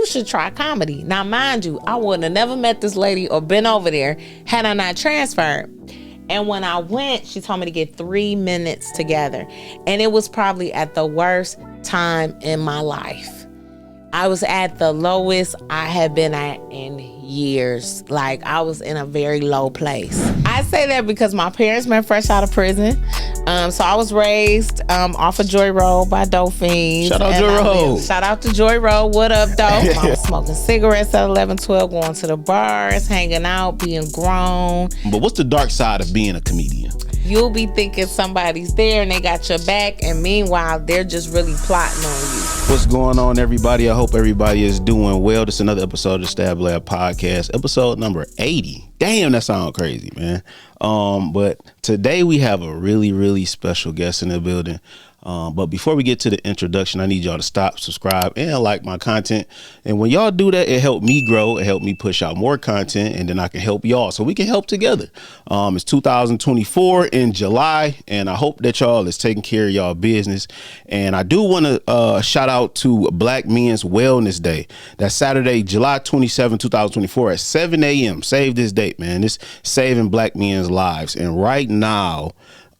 should try comedy. Now, mind you, I would have never met this lady or been over there had I not transferred. And when I went, she told me to get 3 minutes together. And it was probably at the worst time in my life. I was at the lowest I had been at in years. Like, I was in a very low place. I say that because my parents met fresh out of prison. So I was raised off of Joy Road by Dauphine. Shout out Joy Road. Shout out to Joy Road. What up, though? I was smoking cigarettes at 11, 12, going to the bars, hanging out, being grown. But what's the dark side of being a comedian? You'll be thinking somebody's there and they got your back, and meanwhile, they're just really plotting on you. What's going on, everybody? I hope everybody is doing well. This is another episode of the Stab Lab Podcast, episode number 80. Damn, that sounds crazy, man. But today we have a really, really special guest in the building. But before we get to the introduction, I need y'all to stop, subscribe, and like my content. And when y'all do that, it helped me grow. It helped me push out more content, and then I can help y'all so we can help together. It's 2024 in July, and I hope that y'all is taking care of y'all business. And I do want to shout out to Black Men's Wellness Day. That's Saturday, July 27, 2024 at 7 a.m. Save this date, man. It's saving Black men's lives. And right now,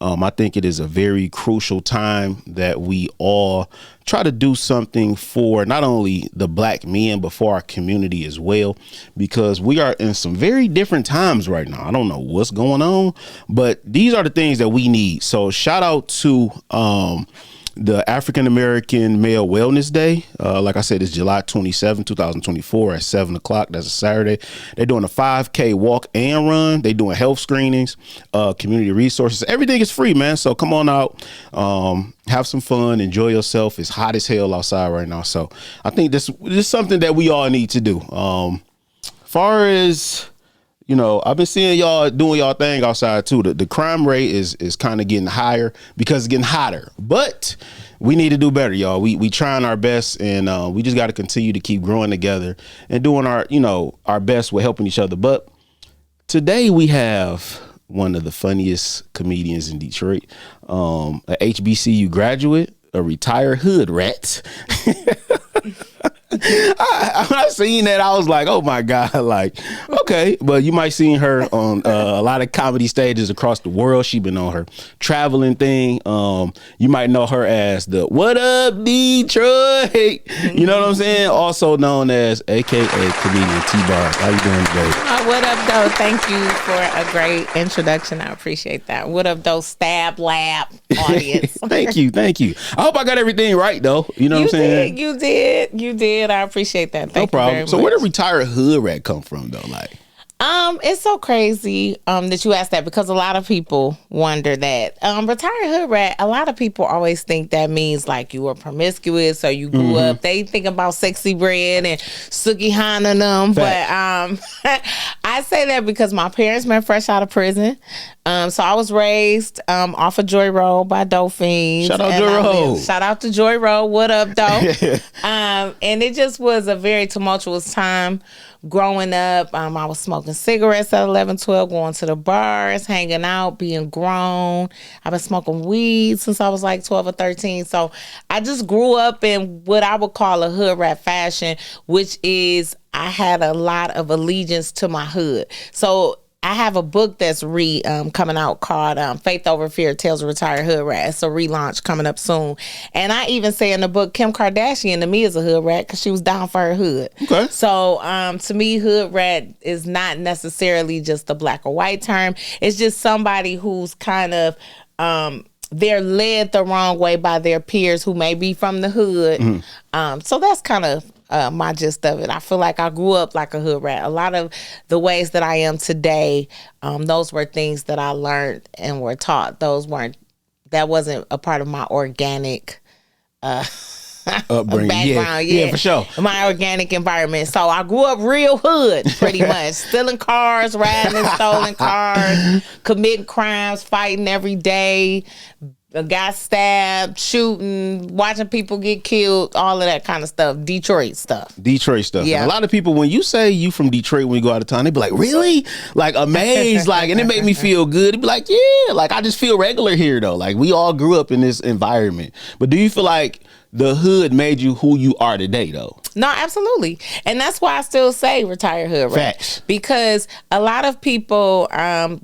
I think it is a very crucial time that we all try to do something for not only the Black men, but for our community as well, because we are in some very different times right now. I don't know what's going on, but these are the things that we need. So shout out to the African American Male Wellness Day. Like I said, it's July 27, 2024 at 7 o'clock. That's a Saturday. They're doing a 5K walk and run. They're doing health screenings, community resources. Everything is free, man. So come on out, have some fun, enjoy yourself. It's hot as hell outside right now. So I think this is something that we all need to do. Far as, you know, I've been seeing y'all doing y'all thing outside too. The crime rate is kind of getting higher because it's getting hotter, but we need to do better, y'all. We trying our best, and we just got to continue to keep growing together and doing our best with helping each other. But today we have one of the funniest comedians in Detroit, a HBCU graduate, a retired hood rat. When I seen that, I was like, oh my God, like, okay. But you might seen her on a lot of comedy stages across the world. She been on her traveling thing. You might know her as the What Up Detroit? You know what I'm saying? Also known as AKA comedian T Barb. How you doing today? What up, though? Thank you for a great introduction. I appreciate that. What up, though, Stab Lab audience? Thank you. I hope I got everything right, though. You know what I'm saying? You did. I appreciate that. Thank no problem. You very so much. Where did retired hood rat come from, though? Like, it's so crazy that you asked that, because a lot of people wonder that. Retired hood rat, a lot of people always think that means like you were promiscuous or you grew up. They think about Sexy Bread and Suki Han and them. Fact. But I say that because my parents met fresh out of prison. So I was raised off of Joy Road by Dauphine. Shout out Joy Road. Shout out to Joy Road. What up, though? And it just was a very tumultuous time growing up. I was smoking cigarettes at 11, 12, going to the bars, hanging out, being grown. I've been smoking weed since I was like 12 or 13. So I just grew up in what I would call a hood rat fashion, which is I had a lot of allegiance to my hood. So I have a book that's coming out called Faith Over Fear, Tales of Retired Hood Rat. It's a relaunch coming up soon. And I even say in the book, Kim Kardashian to me is a hood rat because she was down for her hood. Okay. So to me, hood rat is not necessarily just a black or white term. It's just somebody who's kind of they're led the wrong way by their peers who may be from the hood. So that's kind of my gist of it. I feel like I grew up like a hood rat. A lot of the ways that I am today, those were things that I learned and were taught. That wasn't a part of my organic upbringing. Background. Yeah, for sure. My organic environment. So I grew up real hood, pretty much. Stealing cars, riding in stolen cars, committing crimes, fighting every day, got stabbed, shooting, watching people get killed, all of that kind of stuff. Detroit stuff. Yeah. And a lot of people, when you say you from Detroit when you go out of town, they be like, really? Like amazed, like, and it made me feel good. It'd be like, yeah, like I just feel regular here though. Like we all grew up in this environment. But do you feel like the hood made you who you are today though? No, absolutely. And that's why I still say retire hood rat. Facts. Because a lot of people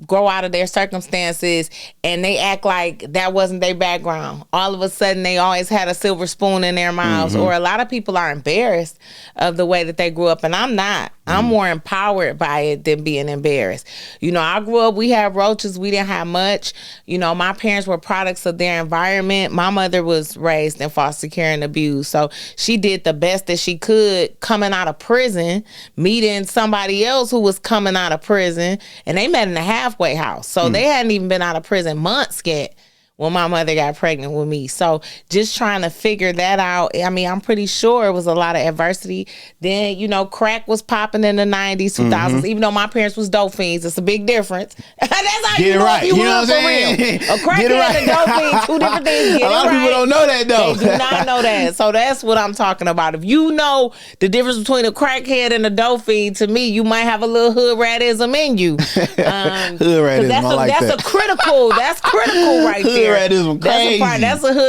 grow out of their circumstances and they act like that wasn't their background. All of a sudden, they always had a silver spoon in their mouths. Or a lot of people are embarrassed of the way that they grew up. And I'm not. I'm more empowered by it than being embarrassed. You know, I grew up, we had roaches. We didn't have much. You know, my parents were products of their environment. My mother was raised in foster care and abuse. So she did the best that she could coming out of prison, meeting somebody else who was coming out of prison. And they met in a halfway house. So they hadn't even been out of prison months yet when my mother got pregnant with me. So just trying to figure that out. I mean, I'm pretty sure it was a lot of adversity. Then, you know, crack was popping in the 90s, 2000s, even though my parents was dope fiends. It's a big difference. That's how you know right. if you know what I'm for saying? real. A crackhead and a dope fiend, two different things. A lot of people don't know that, though. They do not know that. So that's what I'm talking about. If you know the difference between a crackhead and a dope fiend, to me, you might have a little hood ratism in you. Hood ratism, that's critical right there. Ratism, crazy.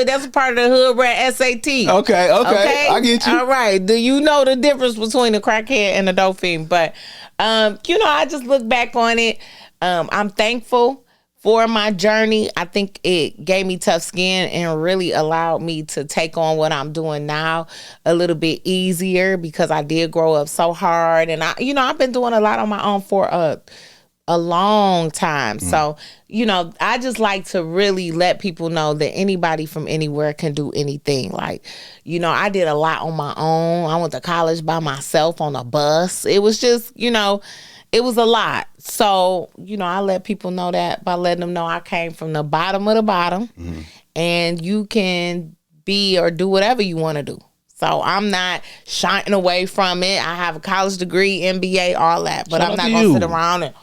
That's a part of the hood rat SAT. Okay, I get you. All right. Do you know the difference between a crackhead and a dope fiend? But you know, I just look back on it. I'm thankful for my journey. I think it gave me tough skin and really allowed me to take on what I'm doing now a little bit easier, because I did grow up so hard, and I've been doing a lot on my own for a long time. So, you know, I just like to really let people know that anybody from anywhere can do anything. Like, you know, I did a lot on my own. I went to college by myself on a bus. It was just, you know, it was a lot. So, you know, I let people know that by letting them know I came from the bottom of the bottom, and you can be or do whatever you want to do. So I'm not shying away from it. I have a college degree, MBA, all that, but I'm not going to sit around and,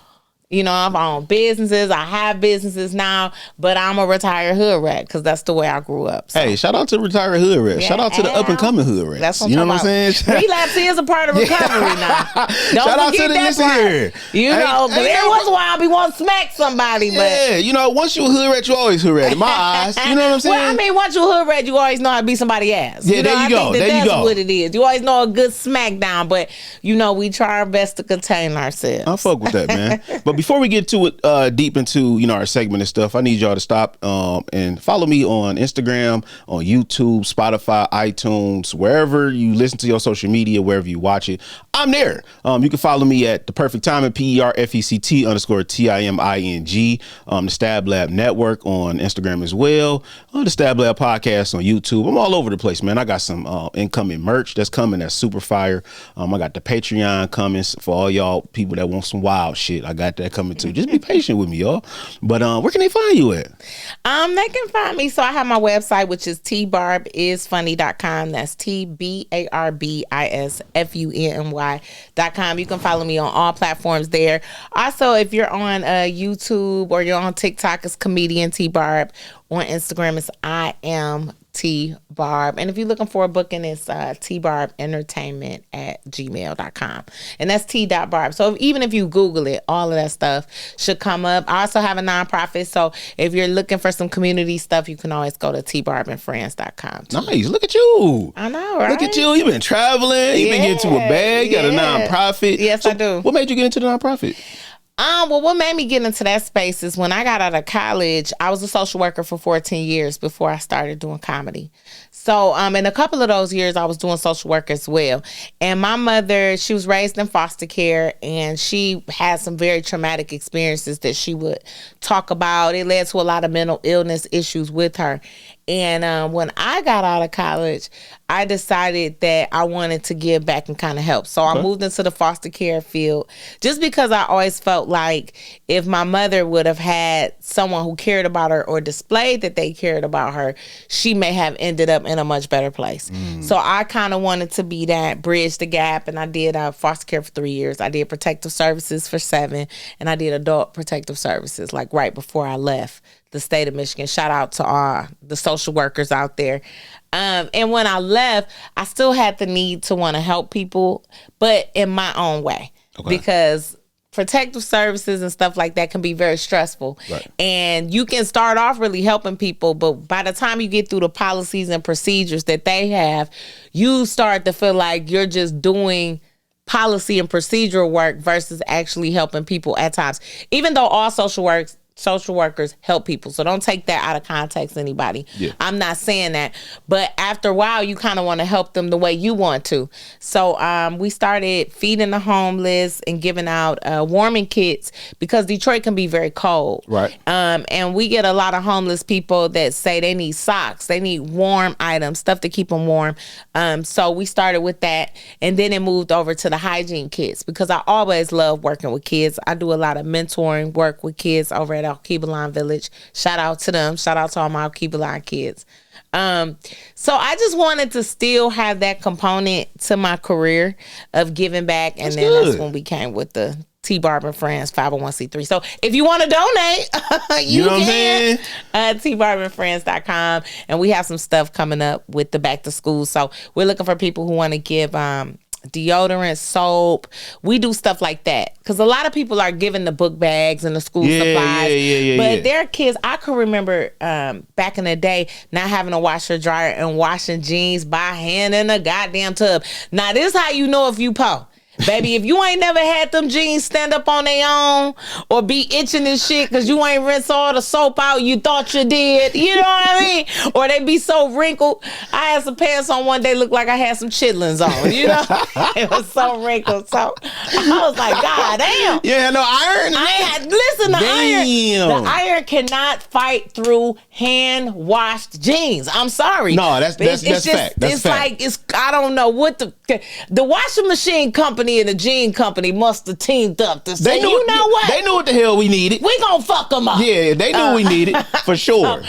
you know, I've owned businesses. I have businesses now, but I'm a retired hood rat because that's the way I grew up. So. Hey, shout out to the retired hood rat. Yeah, shout out to the up and coming hood rats. That's what you know what I'm saying? Relapse is a part of recovery now. Don't shout out to forget the that part. here. You know, because every once in a while I be wanting to smack somebody. Yeah, you know, once you a hood rat, you always hood rat in my eyes. You know what I'm saying? Well, I mean, once you a hood rat, you always know how to beat somebody's ass. Yeah, there you go. That's what it is. You always know a good smackdown, but you know, we try our best to contain ourselves. I fuck with that, man. But before we get to it, deep into, you know, our segment and stuff, I need y'all to stop and follow me on Instagram, on YouTube, Spotify, iTunes, wherever you listen to your social media, wherever you watch it, I'm there. You can follow me at The Perfect Timing, PERFECT_TIMING, the Stab Lab Network on Instagram as well, the Stab Lab Podcast on YouTube. I'm all over the place, man. I got some incoming merch that's coming that's super fire. I got the Patreon coming for all y'all people that want some wild shit. I got that coming too. Just be patient with me, y'all. But where can they find you at? They can find me. So I have my website, which is tbarbisfunny.com. That's TBARBISFUNY.com. You can follow me on all platforms there. Also, if you're on YouTube or you're on TikTok, it's comedian T Barb. On Instagram, it's I am T Barb. And if you're looking for a booking, it's tbarbentertainment@gmail.com. And that's T.Barb. So even if you Google it, all of that stuff should come up. I also have a nonprofit. So if you're looking for some community stuff, you can always go to tbarbenfriends.com. Nice. Look at you. I know, right? Look at you. You've been traveling. You've been getting to a bag. You got a nonprofit. Yes, so I do. What made you get into the nonprofit? Well, what made me get into that space is when I got out of college, I was a social worker for 14 years before I started doing comedy. So, in a couple of those years, I was doing social work as well. And my mother, she was raised in foster care, and she had some very traumatic experiences that she would talk about. It led to a lot of mental illness issues with her. And when I got out of college, I decided that I wanted to give back and kind of help. So I moved into the foster care field just because I always felt like if my mother would have had someone who cared about her or displayed that they cared about her, she may have ended up in a much better place. So I kind of wanted to be that, bridge the gap. And I did foster care for 3 years. I did protective services for 7. And I did adult protective services like right before I left the state of Michigan. Shout out to all the social workers out there. And when I left, I still had the need to want to help people, but in my own way. Because protective services and stuff like that can be very stressful. Right. And you can start off really helping people, but by the time you get through the policies and procedures that they have, you start to feel like you're just doing policy and procedural work versus actually helping people at times. Even though all social workers help people. So don't take that out of context, anybody. Yeah. I'm not saying that. But after a while, you kind of want to help them the way you want to. So we started feeding the homeless and giving out warming kits because Detroit can be very cold. Right. And we get a lot of homeless people that say they need socks. They need warm items, stuff to keep them warm. So we started with that. And then it moved over to the hygiene kits because I always love working with kids. I do a lot of mentoring work with kids over at Alkebulan Village. Shout out to them. Shout out to all my Alkebulan kids. So I just wanted to still have that component to my career of giving back. And that's when we came with the T Barb and Friends 501c3. So if you want to donate, you can. tbarbandfriends.com. And we have some stuff coming up with the back to school. So we're looking for people who want to give deodorant, soap. We do stuff like that because a lot of people are giving the book bags and the school supplies. But their kids, I can remember back in the day not having a washer dryer and washing jeans by hand in a goddamn tub. Now this how you know if you po. Baby, if you ain't never had them jeans stand up on their own or be itching and shit because you ain't rinsed all the soap out you thought you did, you know what I mean? Or they be so wrinkled. I had some pants on one day, looked like I had some chitlins on, you know? It was so wrinkled. So I was like, God damn. Yeah, no iron. The iron cannot fight through hand-washed jeans. I'm sorry. No, that's fact. That's fact. I don't know what the washing machine company and the jean company must have teamed up to say, you know what? They knew what the hell we needed. We gonna fuck them up. Yeah, they knew we needed for sure.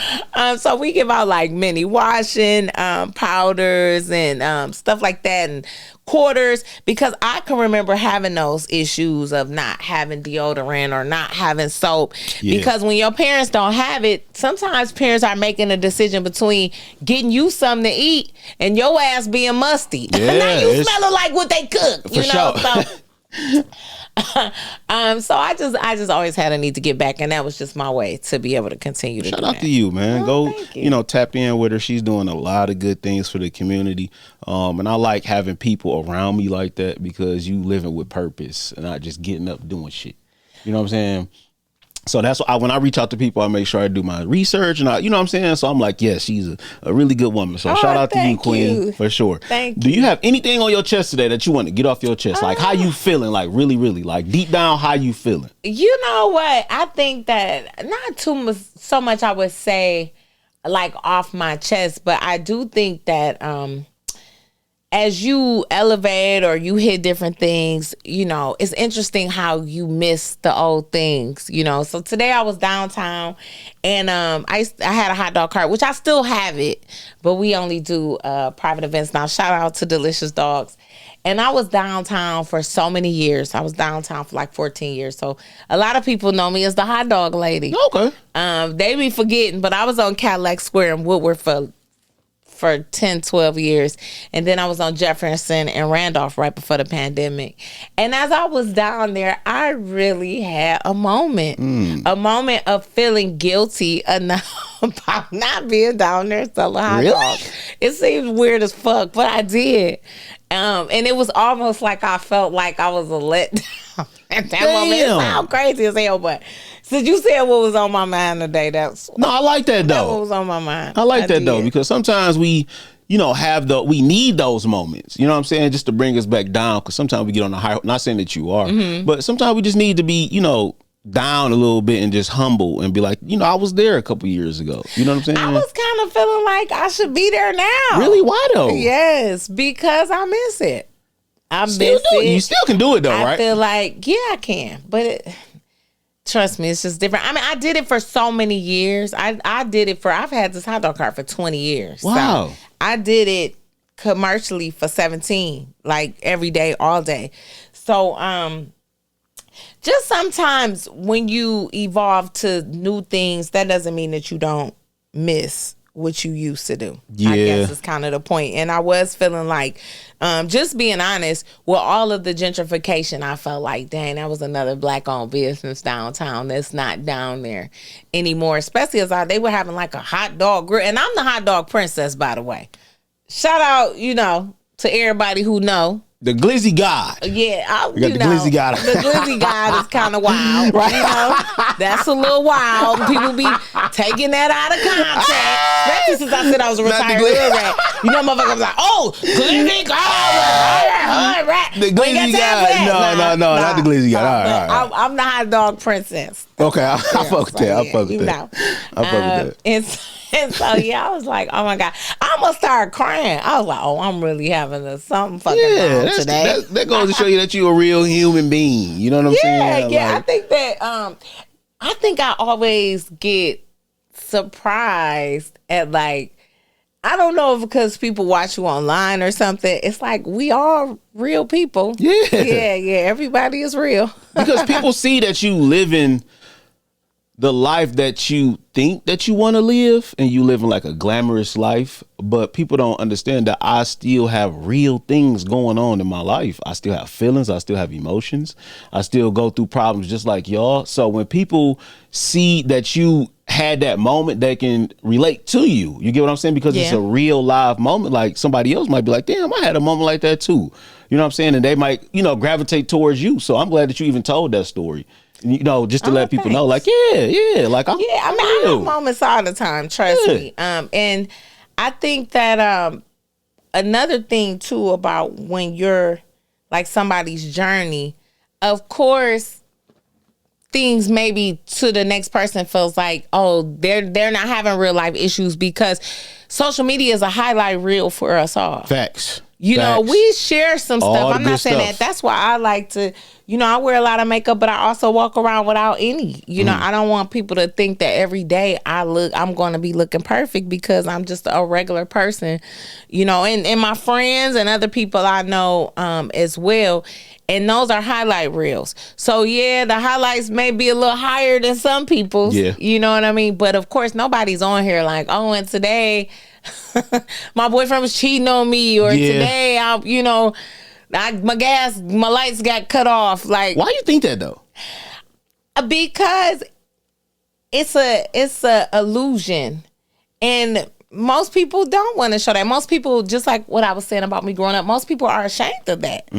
So we give out like mini washing powders and stuff like that and quarters because I can remember having those issues of not having deodorant or not having soap because when your parents don't have it, sometimes parents are making a decision between getting you something to eat and your ass being musty. Yeah, now you smelling like what they cook, you know? So I just always had a need to get back, and that was just my way to be able to continue to shout do out that. to you, man. Go, tap in with her. She's doing a lot of good things for the community. And I like having people around me like that because you living with purpose and not just getting up doing shit. You know what I'm saying? So that's why when I reach out to people, I make sure I do my research and you know what I'm saying? So I'm like, yes, she's a really good woman. So shout out to you, Queen, for sure. Thank you. Do you have anything on your chest today that you want to get off your chest? Like how you feeling? Like really, really, like deep down, how you feeling? You know what? I think that not so much I would say like off my chest, but I do think that as you elevate or you hit different things, you know, it's interesting how you miss the old things, you know. So today I was downtown and I had a hot dog cart, which I still have it, but we only do private events now. Shout out to Delicious Dogs. And I was downtown for so many years. I was downtown for like 14 years. So a lot of people know me as the hot dog lady. Okay. They be forgetting, but I was on Cadillac Square in Woodward for 10, 12 years. And then I was on Jefferson and Randolph right before the pandemic. And as I was down there, I really had a moment of feeling guilty enough about not being down there selling hot dogs. It seems weird as fuck, but I did. And it was almost like I felt like I was a letdown at that moment. It sounds crazy as hell, but since you said what was on my mind today, I like that though. What was on my mind. I like that though, because sometimes we, we need those moments, you know what I'm saying, just to bring us back down. Because sometimes we get on the high, not saying that you are, but sometimes we just need to be, down a little bit and just humble and be like, I was there a couple years ago. You know what I'm saying? I was kind of feeling like I should be there now. Really? Why though? Yes, because I miss it. I miss it. You still can do it though, right? I feel like, yeah, I can. But trust me, it's just different. I mean, I did it for so many years. I've had this hot dog cart for 20 years. Wow. So I did it commercially for 17, like every day, all day. So, just sometimes when you evolve to new things, that doesn't mean that you don't miss what you used to do. Yeah. I guess is kind of the point. And I was feeling like, just being honest, with all of the gentrification, I felt like, dang, that was another Black-owned business downtown that's not down there anymore. Especially as they were having like a hot dog grill. And I'm the hot dog princess, by the way. Shout out, to everybody who know. The Glizzy God. Yeah, the Glizzy God. The Glizzy God is kind of wild. Right. That's a little wild. People be taking that out of context. Especially since I said I was a retired hood rat. Motherfuckers was like, oh, Glizzy God. Rat. The Glizzy God. No, not the Glizzy God. All right. I'm the hot dog princess. Okay, I fuck with that. I fuck with that. I fuck with that. And so, I was like, oh, my God. I almost started crying. I was like, oh, I'm really having something fucking wrong today. That goes to show you that you're a real human being. You know what I'm saying? Yeah. I think that, I think I always get surprised at, like, I don't know if because people watch you online or something. It's like we are real people. Yeah. Yeah. Everybody is real. Because people see that you living the life that you think that you want to live, and you living like a glamorous life, but people don't understand that I still have real things going on in my life. I still have feelings. I still have emotions. I still go through problems just like y'all. So when people see that you had that moment, they can relate to you. You get what I'm saying? Because it's a real live moment. Like somebody else might be like, damn, I had a moment like that too. You know what I'm saying? And they might, gravitate towards you. So I'm glad that you even told that story. Just to let people know, like, like I have moments all the time, trust me. And I think that another thing too about when you're like somebody's journey, of course, things maybe to the next person feels like, oh, they're not having real life issues because social media is a highlight reel for us all. Facts. We share some stuff. I'm not saying that. That's why I like to, I wear a lot of makeup, but I also walk around without any. I don't want people to think that every day I'm going to be looking perfect because I'm just a regular person, and my friends and other people I know as well. And those are highlight reels. So, the highlights may be a little higher than some people's. Yeah. You know what I mean? But, of course, nobody's on here like, oh, and today my boyfriend was cheating on me, or today my lights got cut off. Like, why you think that though? Because it's a illusion, and most people don't want to show that. Most people, just like what I was saying about me growing up, most people are ashamed of that.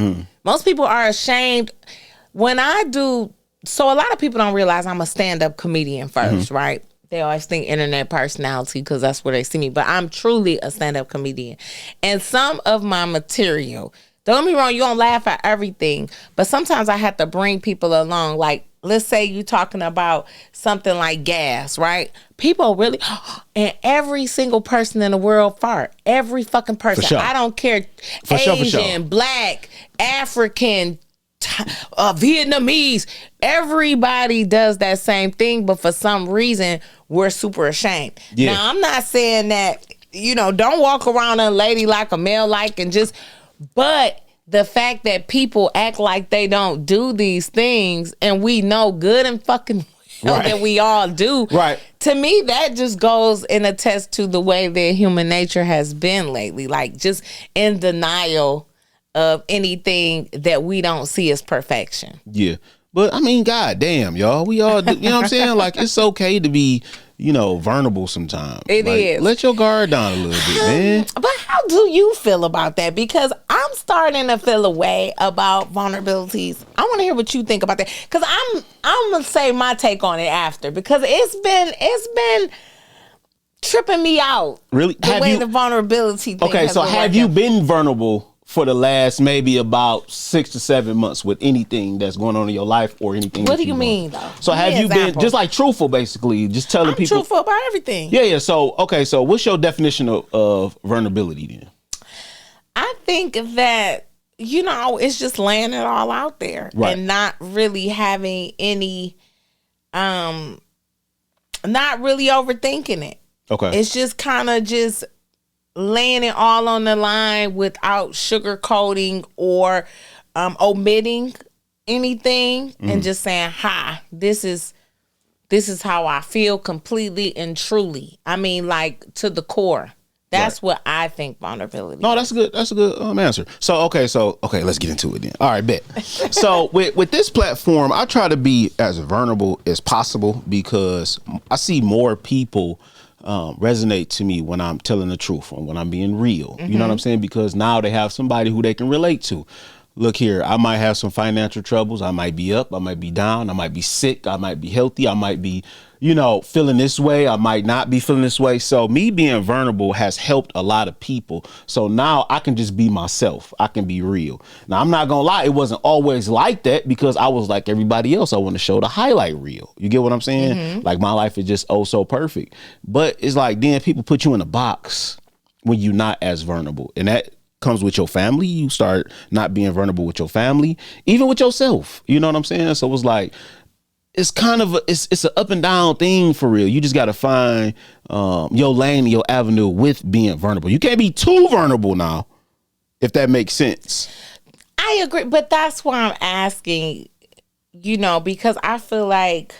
Most people are ashamed when I do. So a lot of people don't realize I'm a stand-up comedian first, right? They always think internet personality because that's where they see me. But I'm truly a stand-up comedian. And some of my material, don't get me wrong, you don't laugh at everything. But sometimes I have to bring people along. Like, let's say you're talking about something like gas, right? People really, and every single person in the world fart. Every fucking person. For sure. I don't care. For Asian, sure. Black, African, Vietnamese, everybody does that same thing, but for some reason we're super ashamed. Now I'm not saying that don't walk around unladylike, a male like, and just, but the fact that people act like they don't do these things, and we know good and fucking well that we all do. Right. To me, that just goes and attests to the way that human nature has been lately, like just in denial of anything that we don't see as perfection. Yeah. But I mean, God damn, y'all. We all do, you know what I'm saying? Like, it's okay to be, vulnerable sometimes. It is. Let your guard down a little bit, man. But how do you feel about that? Because I'm starting to feel a way about vulnerabilities. I want to hear what you think about that. Because I'm gonna say my take on it after, because it's been tripping me out. Really? The vulnerability thing. Okay, so have you been vulnerable for the last maybe about 6 to 7 months with anything that's going on in your life or anything? What do you mean, though? So have you been just like truthful, basically, just telling people? I'm truthful about everything. Yeah. So, okay. So what's your definition of vulnerability then? I think that, it's just laying it all out there, right, and not really having any, not really overthinking it. Okay. It's just kind of just laying it all on the line without sugarcoating or omitting anything, and just saying, this is this is how I feel completely and truly. I mean, like to the core. That's what I think vulnerability. No, that's good. That's a good answer. So okay, let's get into it then. All right, bet. So with this platform, I try to be as vulnerable as possible because I see more people resonate to me when I'm telling the truth and when I'm being real. You know what I'm saying? Because now they have somebody who they can relate to. Look here, I might have some financial troubles. I might be up. I might be down. I might be sick. I might be healthy. I might be, feeling this way. I might not be feeling this way. So me being vulnerable has helped a lot of people. So now I can just be myself. I can be real. Now, I'm not going to lie. It wasn't always like that because I was like everybody else. I want to show the highlight reel. You get what I'm saying? Like my life is just so perfect. But it's like then people put you in a box when you're not as vulnerable. And that comes with your family. You start not being vulnerable with your family, even with yourself. You know what I'm saying? So it's like, it's kind of it's an up and down thing for real. You just got to find your lane and your avenue with being vulnerable. You can't be too vulnerable now, if that makes sense. I agree, but that's why I'm asking, because I feel like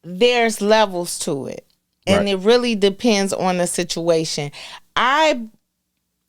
there's levels to it, and it really depends on the situation.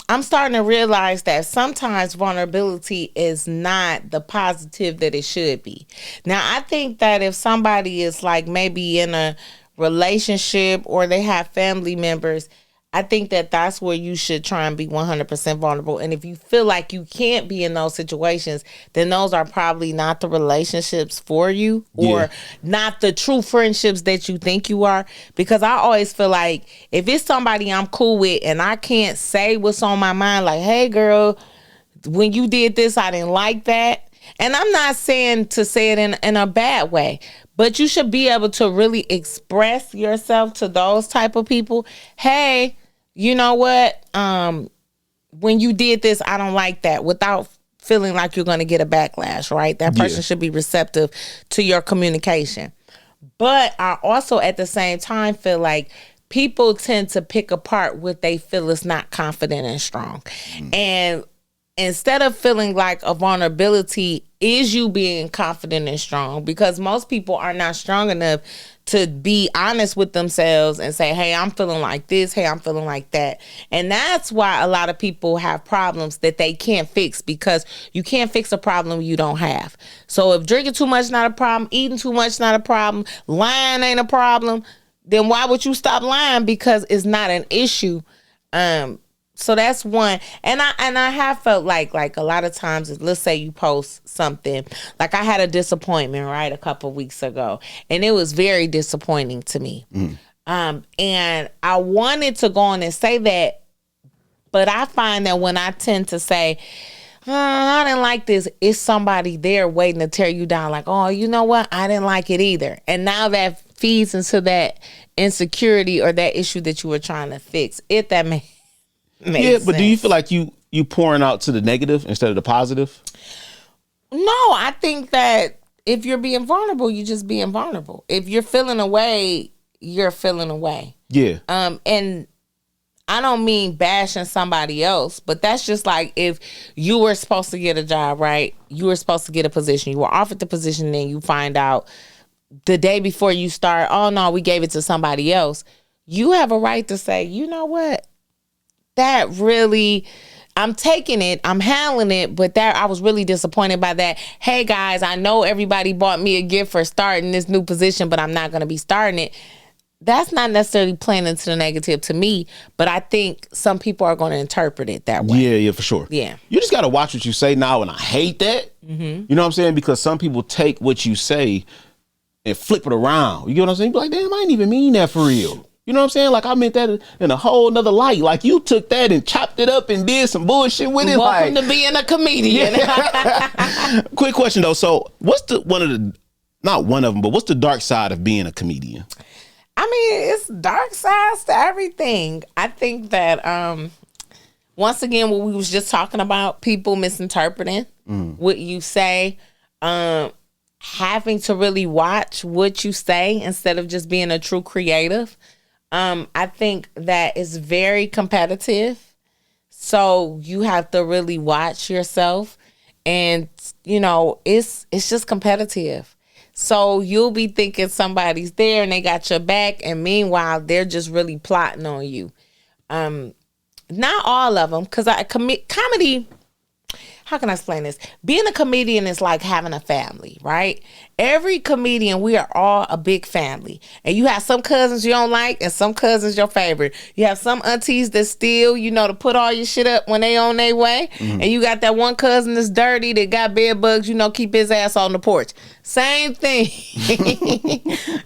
I'm starting to realize that sometimes vulnerability is not the positive that it should be. Now, I think that if somebody is like maybe in a relationship or they have family members, I think that that's where you should try and be 100% vulnerable. And if you feel like you can't be in those situations, then those are probably not the relationships for you or not the true friendships that you think you are. Because I always feel like if it's somebody I'm cool with and I can't say what's on my mind, like, hey, girl, when you did this, I didn't like that. And I'm not saying to say it in a bad way, but you should be able to really express yourself to those type of people. Hey, you know what? When you did this, I don't like that, without feeling like you're going to get a backlash, right? That person should be receptive to your communication. But I also at the same time feel like people tend to pick apart what they feel is not confident and strong. And instead of feeling like a vulnerability is you being confident and strong, because most people are not strong enough to be honest with themselves and say, hey, I'm feeling like this. Hey, I'm feeling like that. And that's why a lot of people have problems that they can't fix, because you can't fix a problem you don't have. So if drinking too much not a problem, eating too much not a problem, lying ain't a problem, then why would you stop lying? Because it's not an issue. So that's one. And I have felt like a lot of times, let's say you post something, like I had a disappointment, right, a couple of weeks ago, and it was very disappointing to me. And I wanted to go on and say that, but I find that when I tend to say, I didn't like this, it's somebody there waiting to tear you down, like, oh, you know what, I didn't like it either. And now that feeds into that insecurity or that issue that you were trying to fix, if that makes sense. But do you feel like you pouring out to the negative instead of the positive? No, I think that if you're being vulnerable, you're just being vulnerable. If you're feeling away, you're feeling away. Yeah. And I don't mean bashing somebody else, but that's just like if you were supposed to get a job, right? You were supposed to get a position. You were offered the position, and then you find out the day before you start, oh no, we gave it to somebody else. You have a right to say, you know what? That really, I'm taking it, I'm handling it, but that I was really disappointed by that. Hey guys, I know everybody bought me a gift for starting this new position, but I'm not going to be starting it. That's not necessarily playing into the negative to me, but I think some people are going to interpret it that way. Yeah, for sure. Yeah. You just got to watch what you say now, and I hate that. You know what I'm saying? Because some people take what you say and flip it around. You get what I'm saying? Be like, damn, I didn't even mean that for real. You know what I'm saying? Like, I meant that in a whole nother light. Like, you took that and chopped it up and did some bullshit with it. Welcome to being a comedian. Quick question, though. So, what's not one of them, but what's the dark side of being a comedian? I mean, it's dark sides to everything. I think that, once again, what we was just talking about, people misinterpreting what you say, having to really watch what you say instead of just being a true creative. I think that it's very competitive. So you have to really watch yourself, and it's just competitive. So you'll be thinking somebody's there and they got your back, and meanwhile they're just really plotting on you. Not all of them, because comedy, how can I explain this? Being a comedian is like having a family, right? Every comedian, we are all a big family. And you have some cousins you don't like and some cousins your favorite. You have some aunties that steal, to put all your shit up when they on their way. Mm-hmm. And you got that one cousin that's dirty that got bed bugs, keep his ass on the porch. Same thing.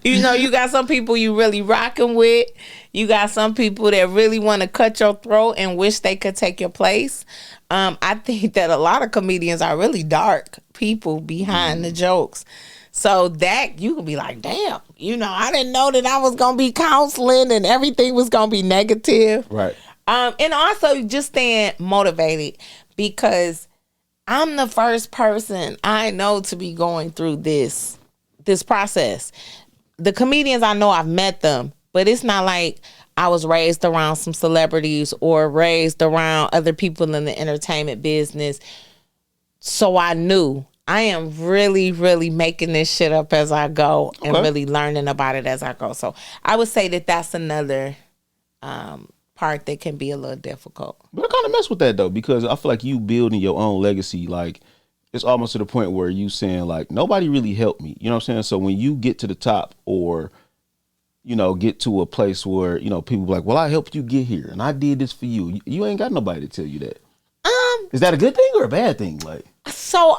You got some people you really rocking with. You got some people that really want to cut your throat and wish they could take your place. I think that a lot of comedians are really dark people behind the jokes. So that you can be like, damn, I didn't know that I was going to be counseling and everything was going to be negative. Right. And also just staying motivated, because I'm the first person I know to be going through this process. The comedians I know, I've met them, but it's not like I was raised around some celebrities or raised around other people in the entertainment business. So I knew I am really, really making this shit up as I go and really learning about it as I go. So I would say that that's another part that can be a little difficult. But I kind of mess with that though, because I feel like you building your own legacy, like it's almost to the point where you saying like, nobody really helped me. You know what I'm saying? So when you get to the top or get to a place where, people be like, well, I helped you get here and I did this for you. You ain't got nobody to tell you that. Is that a good thing or a bad thing? Like, so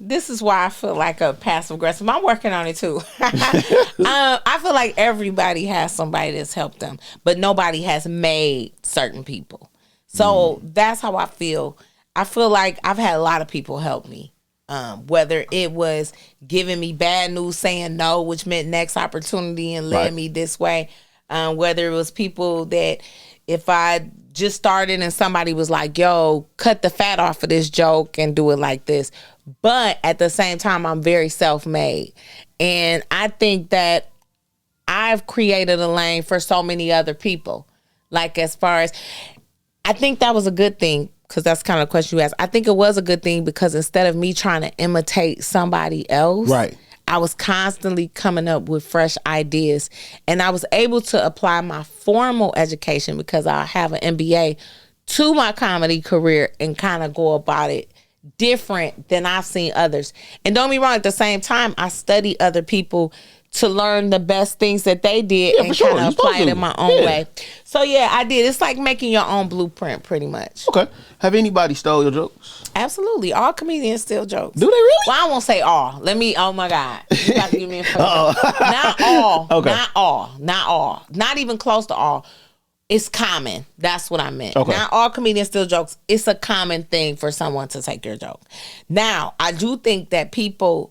this is why I feel like a passive aggressive. I'm working on it too. I feel like everybody has somebody that's helped them, but nobody has made certain people. So that's how I feel. I feel like I've had a lot of people help me. Whether it was giving me bad news, saying no, which meant next opportunity and led me this way. Whether it was people that if I just started and somebody was like, yo, cut the fat off of this joke and do it like this. But at the same time, I'm very self-made. And I think that I've created a lane for so many other people. Like as far as, I think that was a good thing. Because that's kind of the question you asked. I think it was a good thing because instead of me trying to imitate somebody else, I was constantly coming up with fresh ideas. And I was able to apply my formal education, because I have an MBA, to my comedy career and kind of go about it different than I've seen others. And don't be wrong, at the same time, I study other people to learn the best things that they did and kind of apply it in my own way. So yeah, I did. It's like making your own blueprint pretty much. Okay. Have anybody stole your jokes? Absolutely. All comedians steal jokes. Do they really? Well, I won't say all. Oh my God. You got to give me a Not all. Okay. Not all. Not all. Not even close to all. It's common. That's what I meant. Okay. Not all comedians steal jokes. It's a common thing for someone to take your joke. Now, I do think that people,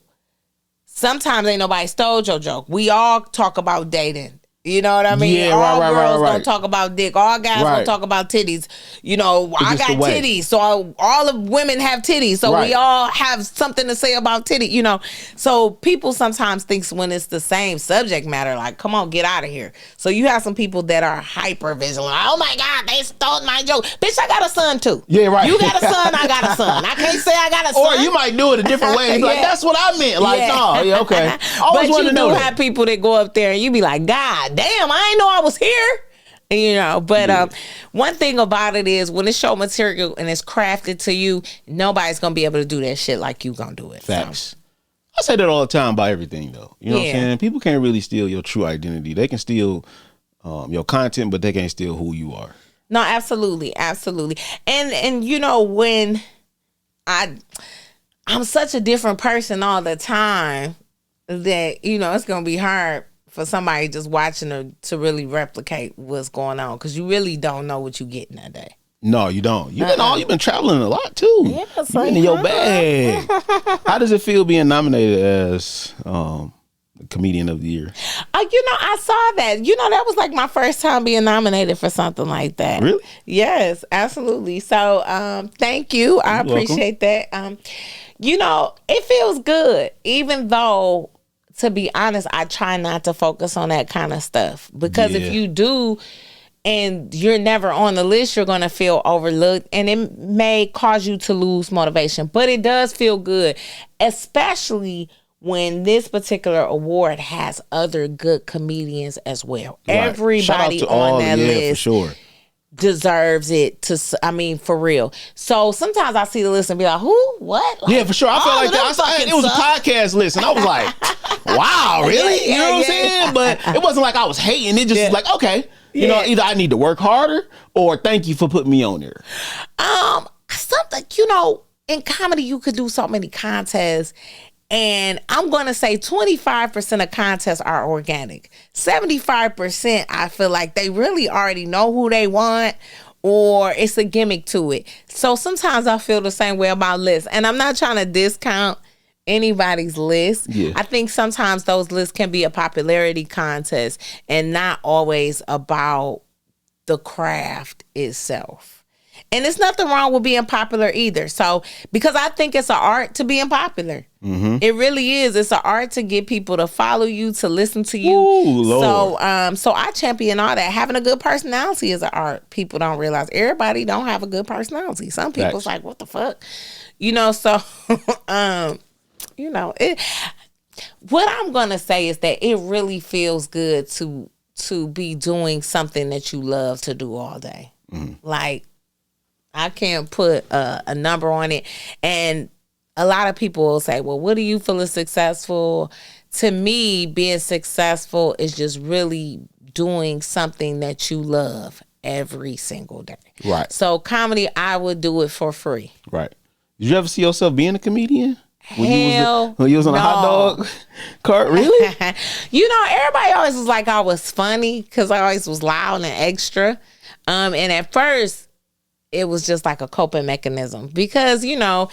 sometimes ain't nobody stole your joke. We all talk about dating. You know what I mean? Yeah, all right, girls gonna talk about dick. All guys gonna talk about titties. I got titties. So all of women have titties. So we all have something to say about titty. So people sometimes think when it's the same subject matter, like, come on, get out of here. So you have some people that are hyper vigilant. Oh my God, they stole my joke. Bitch, I got a son too. Yeah, right. You got a son, I got a son. I can't say I got a son. Or you might do it a different way. Like, that's what I meant. Like, okay. But you do have people that go up there and you be like, God damn, I ain't know I was here. But one thing about it is when it's show material and it's crafted to you, nobody's gonna be able to do that shit like you gonna do it. Facts. So. I say that all the time about everything though. You know what I'm saying? People can't really steal your true identity. They can steal your content, but they can't steal who you are. No, absolutely. And when I'm such a different person all the time that, it's gonna be hard for somebody just watching to really replicate what's going on, because you really don't know what you getting that day. No, you don't. You've been traveling a lot too. Yeah, you've been in your bag. How does it feel being nominated as Comedian of the Year? I saw that. That was like my first time being nominated for something like that. Really? Yes, absolutely. So, thank you. I appreciate that. It feels good, even though, to be honest, I try not to focus on that kind of stuff, because if you do and you're never on the list, you're going to feel overlooked and it may cause you to lose motivation. But it does feel good, especially when this particular award has other good comedians as well. Right. Everybody Shout out to on all, that yeah, list for sure. deserves it for real. So sometimes I see the list and be like, who? What? Like, Yeah, for sure. I felt like that. It was suck. a podcast list, and I was like, wow, really? You know what I'm saying? But it wasn't like I was hating. It just was like, okay, you know, either I need to work harder or thank you for putting me on there. Something, you know, in comedy, you could do so many contests. And I'm going to say 25% of contests are organic. 75%, I feel like they really already know who they want, or it's a gimmick to it. So sometimes I feel the same way about lists. And I'm not trying to discount anybody's list. Yeah. I think sometimes those lists can be a popularity contest and not always about the craft itself. And there's nothing wrong with being popular either. So, because I think it's an art to being popular. Mm-hmm. It really is. It's an art to get people to follow you, to listen to you. Ooh, Lord. So I champion all that. Having a good personality is an art. People don't realize everybody don't have a good personality. Some people's like, what the fuck? You know, so, you know, what I'm going to say is that it really feels good to be doing something that you love to do all day. Mm-hmm. Like, I can't put a number on it. And a lot of people will say, well, what do you feel is successful? To me, being successful is just really doing something that you love every single day. Right. So comedy, I would do it for free. Right. Did you ever see yourself being a comedian? When you was on no. a hot dog cart? Really? You know, everybody always was like I was funny because I always was loud and extra. And at first, it was just like a coping mechanism because, you know,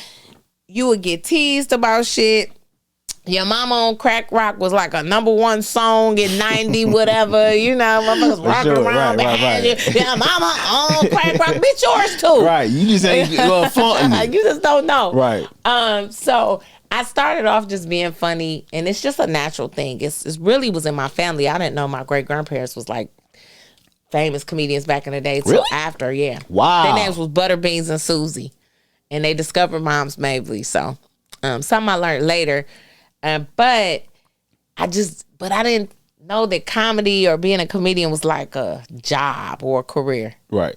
you would get teased about shit. Your Mama on Crack Rock was like a #1 song in 90 whatever, you know, motherfuckers rocking around behind you. Your Mama on Crack Rock, bitch, yours too. Right, you just ain't flaunting it. You just don't know. Right. So I started off just being funny, and it's just a natural thing. It really was in my family. I didn't know my great-grandparents was like famous comedians back in the day till after, yeah. Wow. Their names was Butterbeans and Susie. And they discovered Moms Mabley. So something I learned later. But I didn't know that comedy or being a comedian was like a job or a career. Right.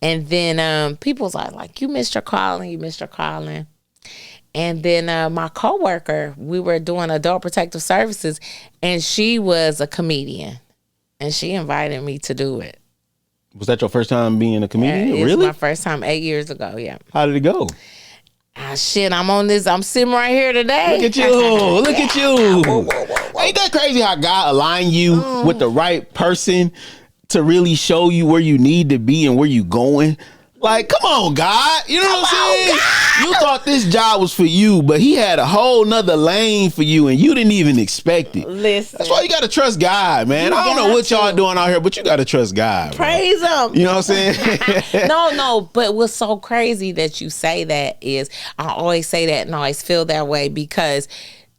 And then people was like, you missed your calling. And then my coworker, we were doing adult protective services, and she was a comedian. And she invited me to do it. Was that your first time being a comedian? It was really? my first time 8 years ago, yeah. How did it go? Shit, I'm sitting right here today. Look at you. Look at you. Whoa. Ain't that crazy how God aligned you with the right person to really show you where you need to be and where you going? Like, come on, God. You know what I'm saying? You thought this job was for you, but he had a whole nother lane for you, and you didn't even expect it. Listen. That's why you got to trust God, man. I don't know what y'all doing out here, but you got to trust God. Praise him. You know what I'm saying? No. But what's so crazy that you say that is, I always say that and I always feel that way because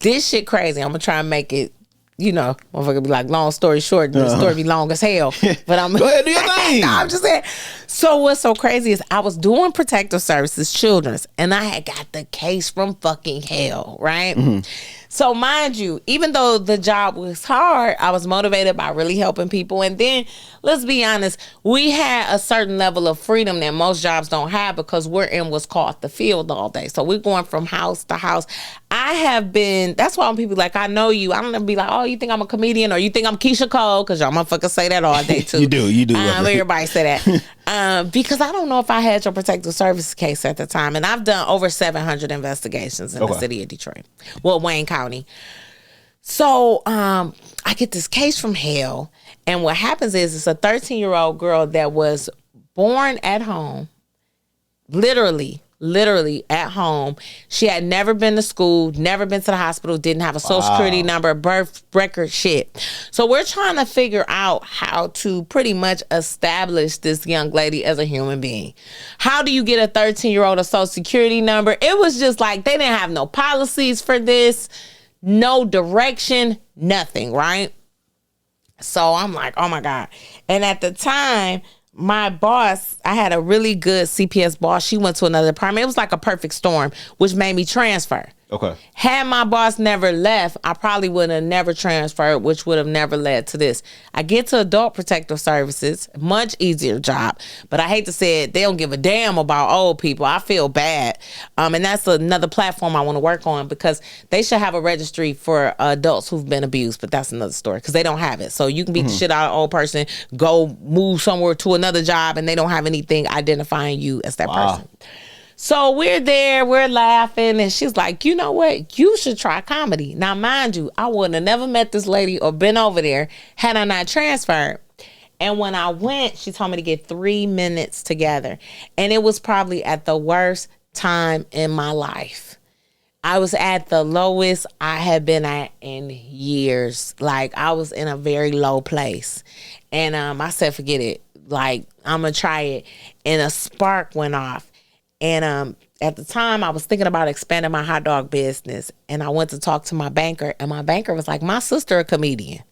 this shit crazy. I'm going to try and make it, you know, motherfucker be like, long story short, the story be long as hell. But I'm go ahead, do your thing. No, I'm just saying. So what's so crazy is I was doing protective services, children's, and I had got the case from fucking hell, right? Mm-hmm. So mind you, even though the job was hard, I was motivated by really helping people. And then, let's be honest, we had a certain level of freedom that most jobs don't have because we're in what's called the field all day. So we're going from house to house. That's why when people like, I know you, I don't ever be like, oh, you think I'm a comedian or you think I'm Keisha Cole? Because y'all motherfuckers say that all day too. You do. Everybody say that. Because I don't know if I had your protective services case at the time. And I've done over 700 investigations in the city of Detroit. Well, Wayne County. So I get this case from hell. And what happens is it's a 13-year-old girl that was born at home, literally at home. She had never been to school, never been to the hospital, didn't have a social security number, birth record, shit. So we're trying to figure out how to pretty much establish this young lady as a human being. How do you get a 13-year-old a social security number? It was just like they didn't have no policies for this, no direction, nothing, right? So I'm like, oh my God. And at the time, my boss, I had a really good CPS boss. She went to another department. It was like a perfect storm, which made me transfer. Okay. Had my boss never left, I probably would have never transferred, which would have never led to this. I get to adult protective services, much easier job, but I hate to say it, they don't give a damn about old people. I feel bad. And that's another platform I want to work on, because they should have a registry for adults who've been abused, but that's another story, because they don't have it. So you can beat the shit out of an old person, go move somewhere to another job, and they don't have anything identifying you as that person. So we're there, we're laughing, and she's like, you know what? You should try comedy. Now, mind you, I wouldn't have never met this lady or been over there had I not transferred. And when I went, she told me to get 3 minutes together. And it was probably at the worst time in my life. I was at the lowest I had been at in years. Like, I was in a very low place. And I said, forget it. Like, I'm going to try it. And a spark went off. And at the time, I was thinking about expanding my hot dog business. And I went to talk to my banker. And my banker was like, my sister a comedian.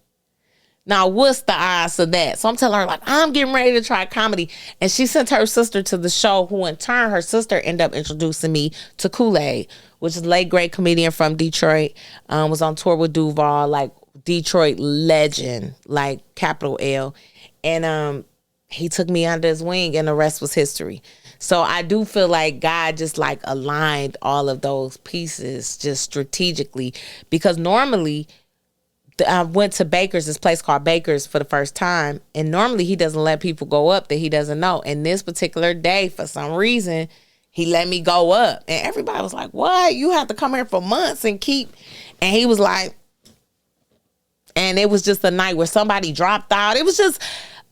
Now, what's the odds of that? So I'm telling her, like, I'm getting ready to try comedy. And she sent her sister to the show, who in turn, her sister ended up introducing me to Kool-Aid, which is a late great comedian from Detroit. Was on tour with Duval, like Detroit legend, like capital L. And he took me under his wing, and the rest was history. So I do feel like God just like aligned all of those pieces just strategically, because normally I went to Baker's, this place called Baker's, for the first time. And normally he doesn't let people go up that he doesn't know. And this particular day, for some reason, he let me go up. And everybody was like, what? You have to come here for months and keep. And he was like, and it was just a night where somebody dropped out. It was just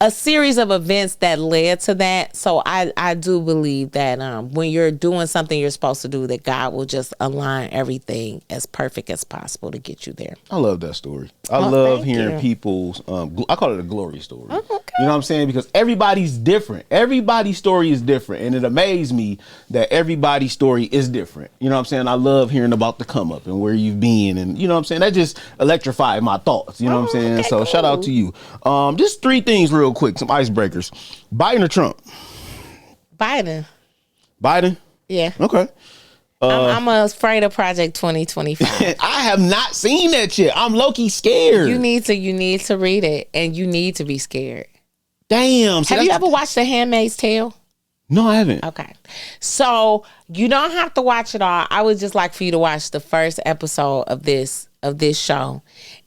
a series of events that led to that. So I do believe that when you're doing something you're supposed to do, that God will just align everything as perfect as possible to get you there. I love that story. I love hearing people's, I call it a glory story. Oh, okay. You know what I'm saying? Because everybody's different. Everybody's story is different. And it amazed me that everybody's story is different. You know what I'm saying? I love hearing about the come up and where you've been. And you know what I'm saying? That just electrified my thoughts. You know what I'm saying? Okay, so cool. Shout out to you. Just 3 things real quick, some icebreakers. Biden or Trump? Biden. Biden? Yeah. Okay. I'm afraid of Project 2025. I have not seen that yet. I'm low-key scared. You need to read it, and you need to be scared. Damn. Have you ever watched The Handmaid's Tale? No, I haven't. Okay. So you don't have to watch it all. I would just like for you to watch the first episode of this show.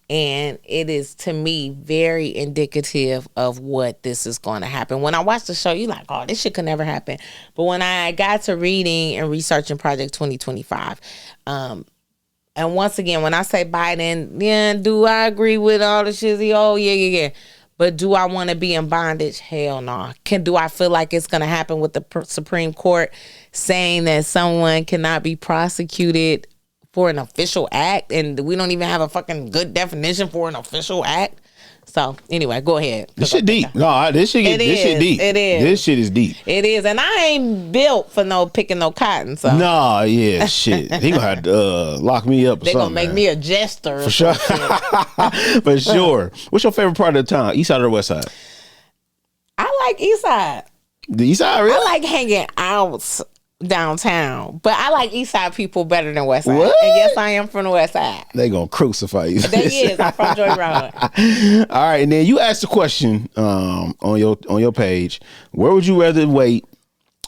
And it is, to me, very indicative of what this is going to happen. When I watched the show, you're like, oh, this shit could never happen. But when I got to reading and researching Project 2025, and once again, when I say Biden, yeah, do I agree with all the shit? Oh, yeah. But do I want to be in bondage? Hell no. Do I feel like it's going to happen with the Supreme Court saying that someone cannot be prosecuted for an official act, and we don't even have a fucking good definition for an official act? So anyway, go ahead. This shit deep. No, this shit deep. It is. This shit is deep. It is, and I ain't built for picking no cotton. So nah, yeah, shit. He gonna have to lock me up. They gonna make me a jester for sure. For sure. What's your favorite part of the town? East side or west side? I like East side. The East side, really? I like hanging out downtown, but I like East Side people better than West Side. What? And yes, I am from the West Side. They gonna crucify you. They is. I'm from Joy Road. All right, and then you asked the question on your page. Where would you rather wait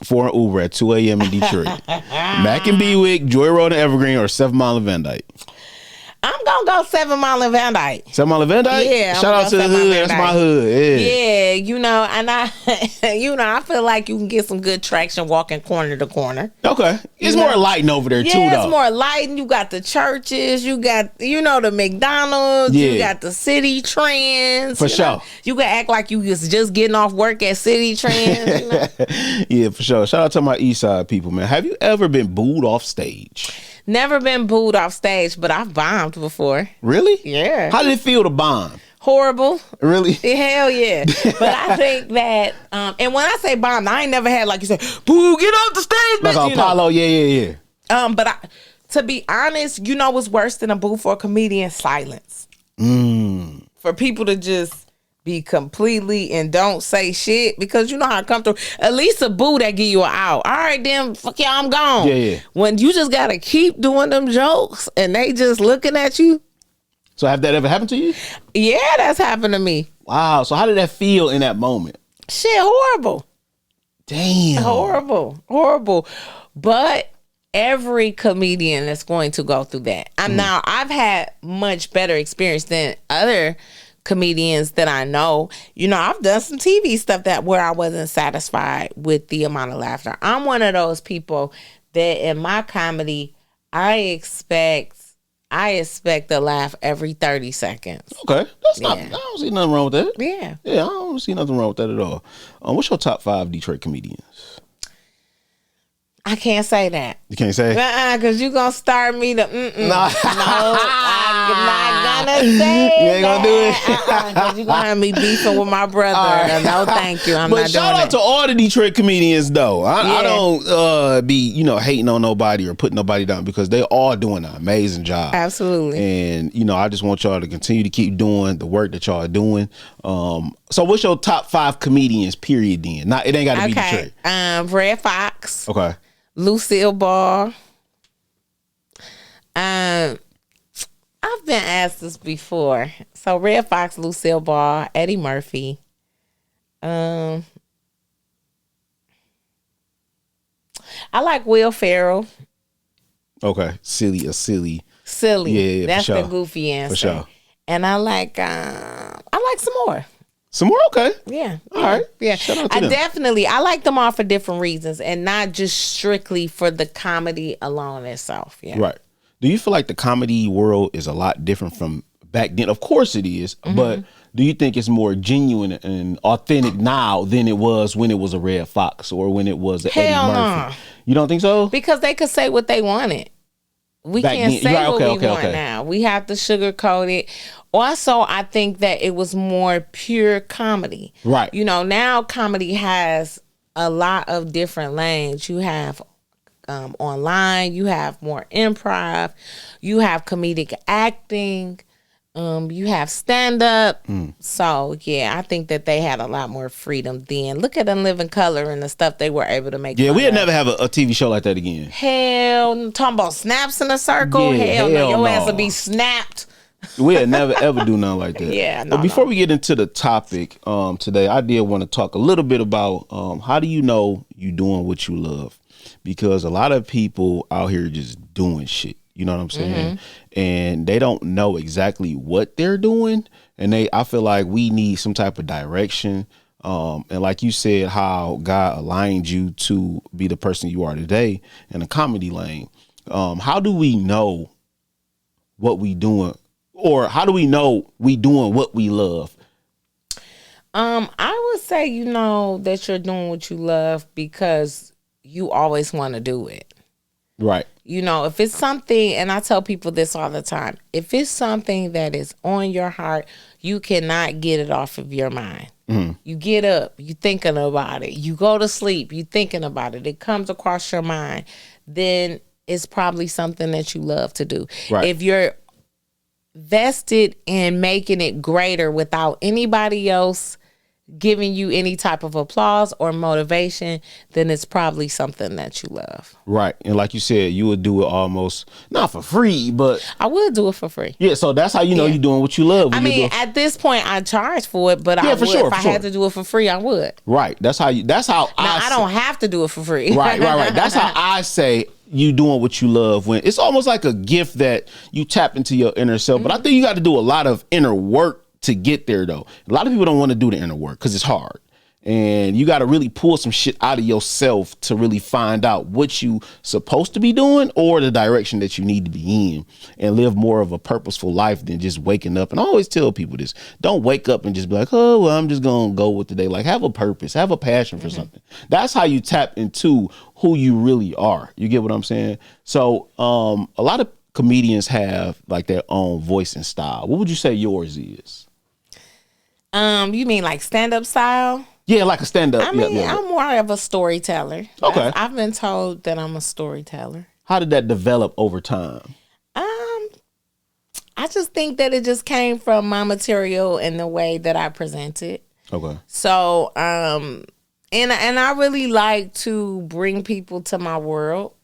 for an Uber at 2 a.m. in Detroit? Mac and Bewick, Joy Road and Evergreen, or 7 Mile and Van Dyke? I'm gonna go 7 Mile and Van Dyke. 7 Mile and Van Dyke? Yeah. Shout out to the hood. That's my hood. Yeah, and I feel like you can get some good traction walking corner to corner. Okay. It's more lighting over there too, though. Yeah, it's more lighting. You got the churches, you got, the McDonald's, you got the City Trends. For sure. You can act like you was just getting off work at City Trends. Yeah, for sure. Shout out to my East Side people, man. Have you ever been booed off stage? Never been booed off stage, but I've bombed before. Really? Yeah. How did it feel to bomb? Horrible. Really? Hell yeah. But I think that, and when I say bomb, I ain't never had, like you said, boo, get off the stage, like bitch. Apollo, yeah. But to be honest, what's worse than a boo for a comedian? Silence. For people to just be completely and don't say shit because you know how I come through. At least a boo that give you an out. All right, then fuck y'all, I'm gone. Yeah. When you just gotta keep doing them jokes and they just looking at you. So have that ever happened to you? Yeah, that's happened to me. Wow. So how did that feel in that moment? Shit, horrible. Damn. Horrible. But every comedian is going to go through that. Now I've had much better experience than other comedians that I know. You know, I've done some TV stuff where I wasn't satisfied with the amount of laughter. I'm one of those people that in my comedy, I expect a laugh every 30 seconds. Okay. That's not, I don't see nothing wrong with that. Yeah. Yeah, I don't see nothing wrong with that at all. What's your top 5 Detroit comedians? I can't say that. You can't say? Because you going to start me to, No. I'm not going to say You ain't going to do it? Because you're going to have me beefing with my brother. Right. No, thank you. I'm not doing that. But shout out to all the Detroit comedians, though. I don't be, hating on nobody or putting nobody down because they all doing an amazing job. Absolutely. And, I just want y'all to continue to keep doing the work that y'all are doing. So what's your top 5 comedians, period, then? It ain't got to be Detroit. Red Fox. Okay. Lucille Ball. I've been asked this before. So Red Fox, Lucille Ball, Eddie Murphy. I like Will Ferrell. Okay. Silly. Yeah, That's for sure. the goofy answer. For sure. And I like some more. Some more? Okay. Yeah. All right. Yeah. Shout out to them. I like them all for different reasons and not just strictly for the comedy alone itself. Yeah. Right. Do you feel like the comedy world is a lot different from back then? Of course it is, but do you think it's more genuine and authentic now than it was when it was a Red Fox or when it was a Eddie Murphy? You don't think so? Because they could say what they wanted. We can't say what we want now. We have to sugarcoat it. Also, I think that it was more pure comedy. Right. Now comedy has a lot of different lanes. You have online, you have more improv, you have comedic acting, you have stand-up. So, yeah, I think that they had a lot more freedom then. Look at them Living Color and the stuff they were able to make. Yeah, we'd never have a TV show like that again. Hell, talking about snaps in a circle? Yeah, hell no, your ass no. would be snapped. We'll never ever do nothing like that. Yeah, no. But before we get into the topic today, I did want to talk a little bit about how do you know you doing what you love? Because a lot of people out here just doing shit. You know what I'm saying? And they don't know exactly what they're doing. And I feel like we need some type of direction. And like you said, how God aligned you to be the person you are today in a comedy lane. How do we know what we doing? Or how do we know we doing what we love? I would say that you're doing what you love because you always want to do it. Right. If it's something, and I tell people this all the time, if it's something that is on your heart, you cannot get it off of your mind. You get up, you thinking about it. You go to sleep, you thinking about it. It comes across your mind. Then it's probably something that you love to do. Right. If you're vested in making it greater without anybody else giving you any type of applause or motivation, then it's probably something that you love. Right. And like you said, you would do it almost not for free, but I would do it for free. Yeah, so that's how you know you're doing what you love. At this point I charge for it, but if I had to do it for free, I would. Right. I don't have to do it for free. Right. That's how I say you doing what you love, when it's almost like a gift that you tap into your inner self. But I think you got to do a lot of inner work to get there, though. A lot of people don't want to do the inner work because it's hard. And you got to really pull some shit out of yourself to really find out what you supposed to be doing or the direction that you need to be in, and live more of a purposeful life than just waking up. And I always tell people this: don't wake up and just be like, oh, well, I'm just going to go with the day. Like, have a purpose, have a passion for something. That's how you tap into who you really are. You get what I'm saying? So a lot of comedians have like their own voice and style. What would you say yours is? You mean like stand-up style? Yeah, like a stand-up. I'm more of a storyteller. Okay. I've been told that I'm a storyteller. How did that develop over time? I just think that it just came from my material and the way that I present it. Okay. So, and I really like to bring people to my world.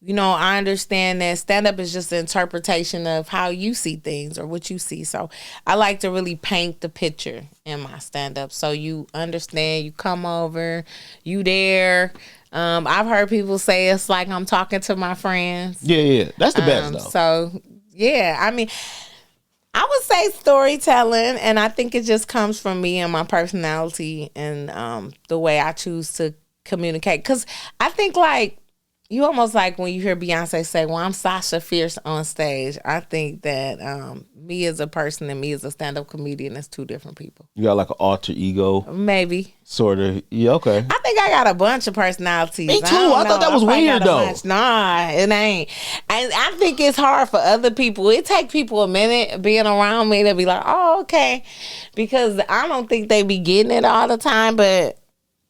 You know, I understand that stand-up is just an interpretation of how you see things or what you see. So I like to really paint the picture in my stand-up. So you understand, you come over, you there. I've heard people say it's like I'm talking to my friends. Yeah. That's the best, though. So, yeah, I mean, I would say storytelling, and I think it just comes from me and my personality and the way I choose to communicate. Because I think, like, you almost like when you hear Beyonce say, well, I'm Sasha Fierce on stage. I think that me as a person and me as a stand-up comedian is two different people. You got like an alter ego? Maybe. Sort of. Yeah, okay. I think I got a bunch of personalities. Me too. I thought that was weird, though. Nah, it ain't. And I think it's hard for other people. It take people a minute being around me to be like, oh, okay. Because I don't think they be getting it all the time, but...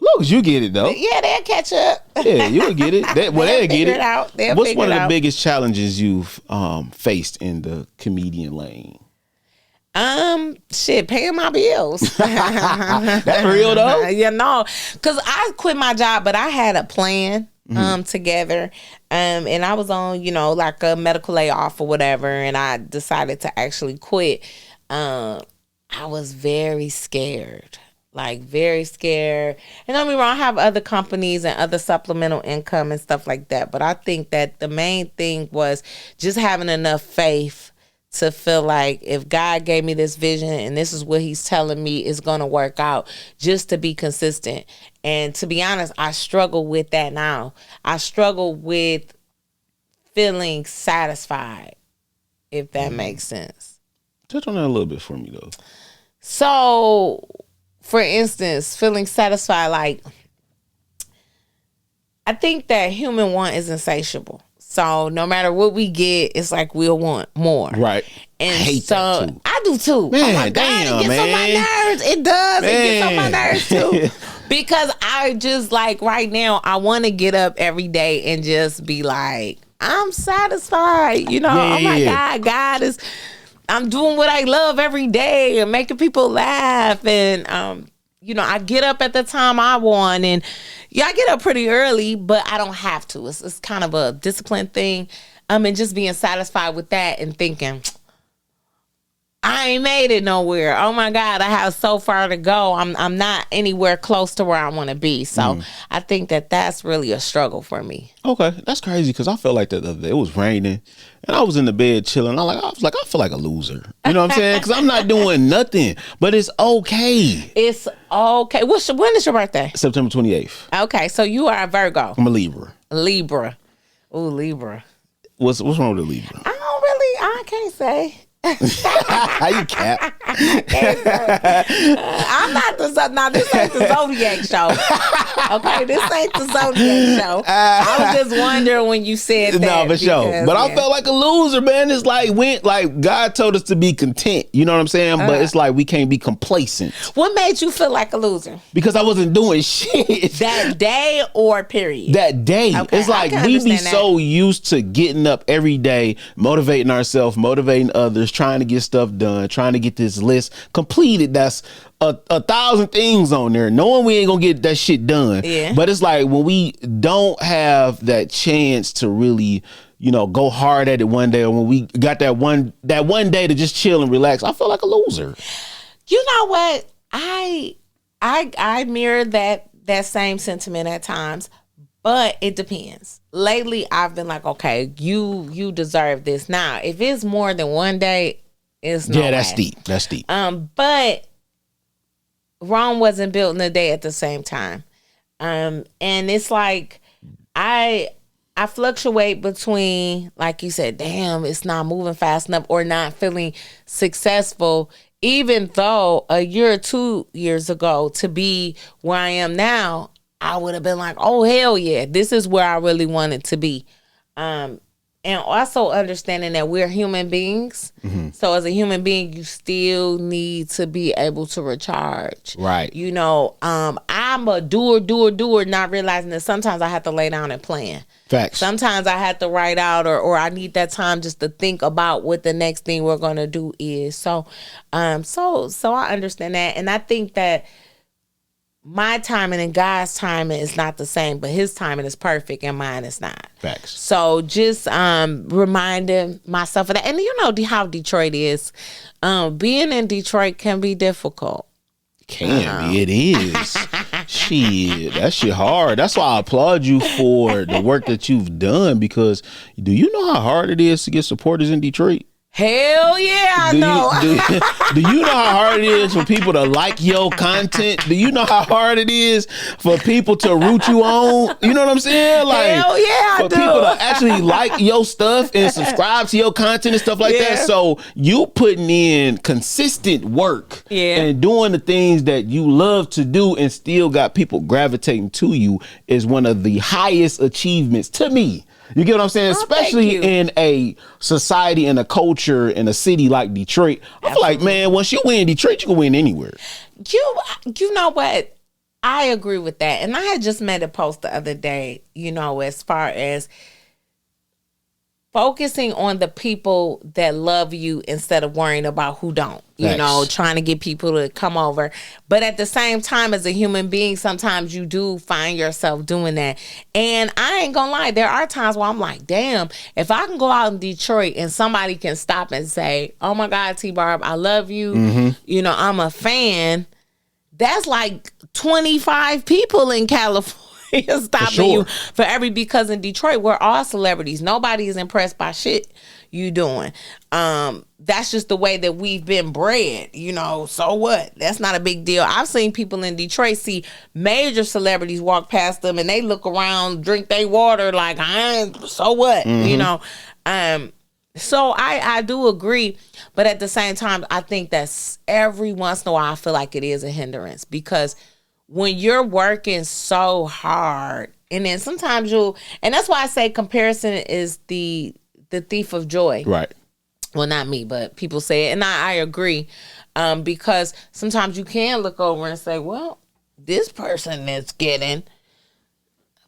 Look, you get it, though. Yeah, they'll catch up. Yeah, you'll get it. They'll get it. Out. What's one of the biggest challenges you've faced in the comedian lane? Paying my bills. That's real, though? Yeah, no. Because I quit my job, but I had a plan together. And I was on, like a medical layoff or whatever, and I decided to actually quit. I was very scared. Like, very scared. And don't get me wrong, I have other companies and other supplemental income and stuff like that. But I think that the main thing was just having enough faith to feel like if God gave me this vision and this is what he's telling me is going to work out, just to be consistent. And to be honest, I struggle with that now. I struggle with feeling satisfied, if that makes sense. Touch on that a little bit for me, though. So... for instance, feeling satisfied, like, I think that human want is insatiable. So no matter what we get, it's like we'll want more. Right. And I hate that too. I do too. Man, oh my God, it gets on my nerves. It does. Man. It gets on my nerves too. Because I just, like, right now, I want to get up every day and just be like, I'm satisfied. Oh my God, God is... I'm doing what I love every day and making people laugh. And, I get up at the time I want. And, I get up pretty early, but I don't have to. It's kind of a discipline thing. And just being satisfied with that and thinking, I ain't made it nowhere. Oh, my God, I have so far to go. I'm not anywhere close to where I want to be. So I think that that's really a struggle for me. Okay, that's crazy because I felt like that the other day. It was raining and I was in the bed chilling. I feel like a loser. You know what I'm saying? Because I'm not doing nothing, but it's okay. It's okay. When is your birthday? September 28th. Okay, so you are a Virgo. I'm a Libra. Libra. Ooh, Libra. What's wrong with a Libra? I can't say. How you cap? I'm not this ain't the Zodiac show. Okay, this ain't the Zodiac show. I was just wondering when you said that. No, for sure. But I felt like a loser, man. It's like God told us to be content. You know what I'm saying? But it's like we can't be complacent. What made you feel like a loser? Because I wasn't doing shit. That day or period? That day. Okay, it's like we be so used to getting up every day, motivating ourselves, motivating others, trying to get stuff done, trying to get this list completed. That's a 1,000 things on there, knowing we ain't gonna get that shit done. Yeah. But it's like when we don't have that chance to really, go hard at it one day, or when we got that one day to just chill and relax, I feel like a loser. You know what? I mirror that same sentiment at times, but it depends. Lately, I've been like, okay, you deserve this. Now, if it's more than one day, it's no way. That's deep. That's deep. But Rome wasn't built in a day at the same time. And it's like I fluctuate between, like you said, damn, it's not moving fast enough, or not feeling successful, even though a year or 2 years ago to be where I am now, I would have been like, oh, hell yeah, this is where I really wanted to be. And also understanding that we're human beings. Mm-hmm. So as a human being, you still need to be able to recharge. Right. You know, I'm a doer, not realizing that sometimes I have to lay down and plan. Facts. Sometimes I have to write out or I need that time just to think about what the next thing we're going to do is. So I understand that. And I think that my timing and God's timing is not the same, but his timing is perfect and mine is not. Facts. So just reminding myself of that. And you know how Detroit is. Being in Detroit can be difficult. It is. Shit, that shit hard. That's why I applaud you for the work that you've done, because do you know how hard it is to get supporters in Detroit? Hell yeah, I know. Do you know how hard it is for people to like your content? Do you know how hard it is for people to root you on? You know what I'm saying? Like, hell yeah, for people to actually like your stuff and subscribe to your content and stuff like that. So you putting in consistent work and doing the things that you love to do and still got people gravitating to you is one of the highest achievements to me. You get what I'm saying? Especially in a society and a culture in a city like Detroit. I feel like, man, once you win Detroit, you can win anywhere. You know what? I agree with that. And I had just made a post the other day, you know, as far as focusing on the people that love you instead of worrying about who don't, you know, trying to get people to come over. But at the same time, as a human being, sometimes you do find yourself doing that. And I ain't gonna lie, there are times where I'm like, damn, if I can go out in Detroit and somebody can stop and say, oh my God, T Barb, I love you. Mm-hmm. You know, I'm a fan. That's like 25 people in California stopping you for because in Detroit we're all celebrities. Nobody is impressed by shit you doing. That's just the way that we've been bred, you know. So what? That's not a big deal. I've seen people in Detroit see major celebrities walk past them and they look around, drink their water like, so what? Mm-hmm. You know. So I do agree, but at the same time, I think that every once in a while I feel like it is a hindrance, because when you're working so hard, and then sometimes and that's why I say comparison is the thief of joy. Right. Well, not me, but people say it, and I agree, because sometimes you can look over and say, well, this person is getting,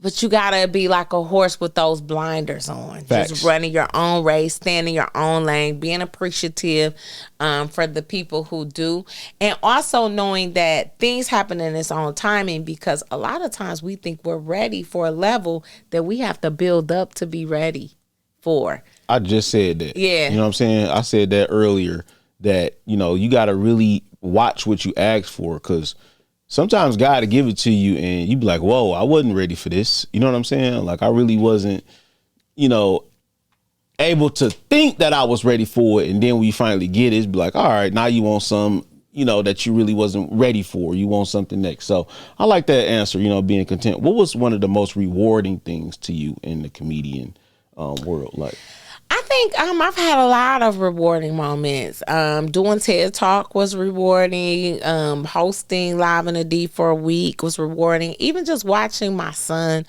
but you gotta be like a horse with those blinders on. Facts. Just running your own race, staying in your own lane, being appreciative for the people who do. And also knowing that things happen in its own timing, because a lot of times we think we're ready for a level that we have to build up to be ready for. I just said that. Yeah. You know what I'm saying? I said that earlier, that, you know, you gotta really watch what you ask for, because sometimes God will give it to you and you be like, whoa, I wasn't ready for this. You know what I'm saying? Like, I really wasn't, you know, able to think that I was ready for it. And then when you finally get it, it's be like, all right, now you want some, you know, that you really wasn't ready for. You want something next. So I like that answer, you know, being content. What was one of the most rewarding things to you in the comedian world? Like, I think I've had a lot of rewarding moments. Doing TED Talk was rewarding. Hosting Live in the D for a week was rewarding. Even just watching my son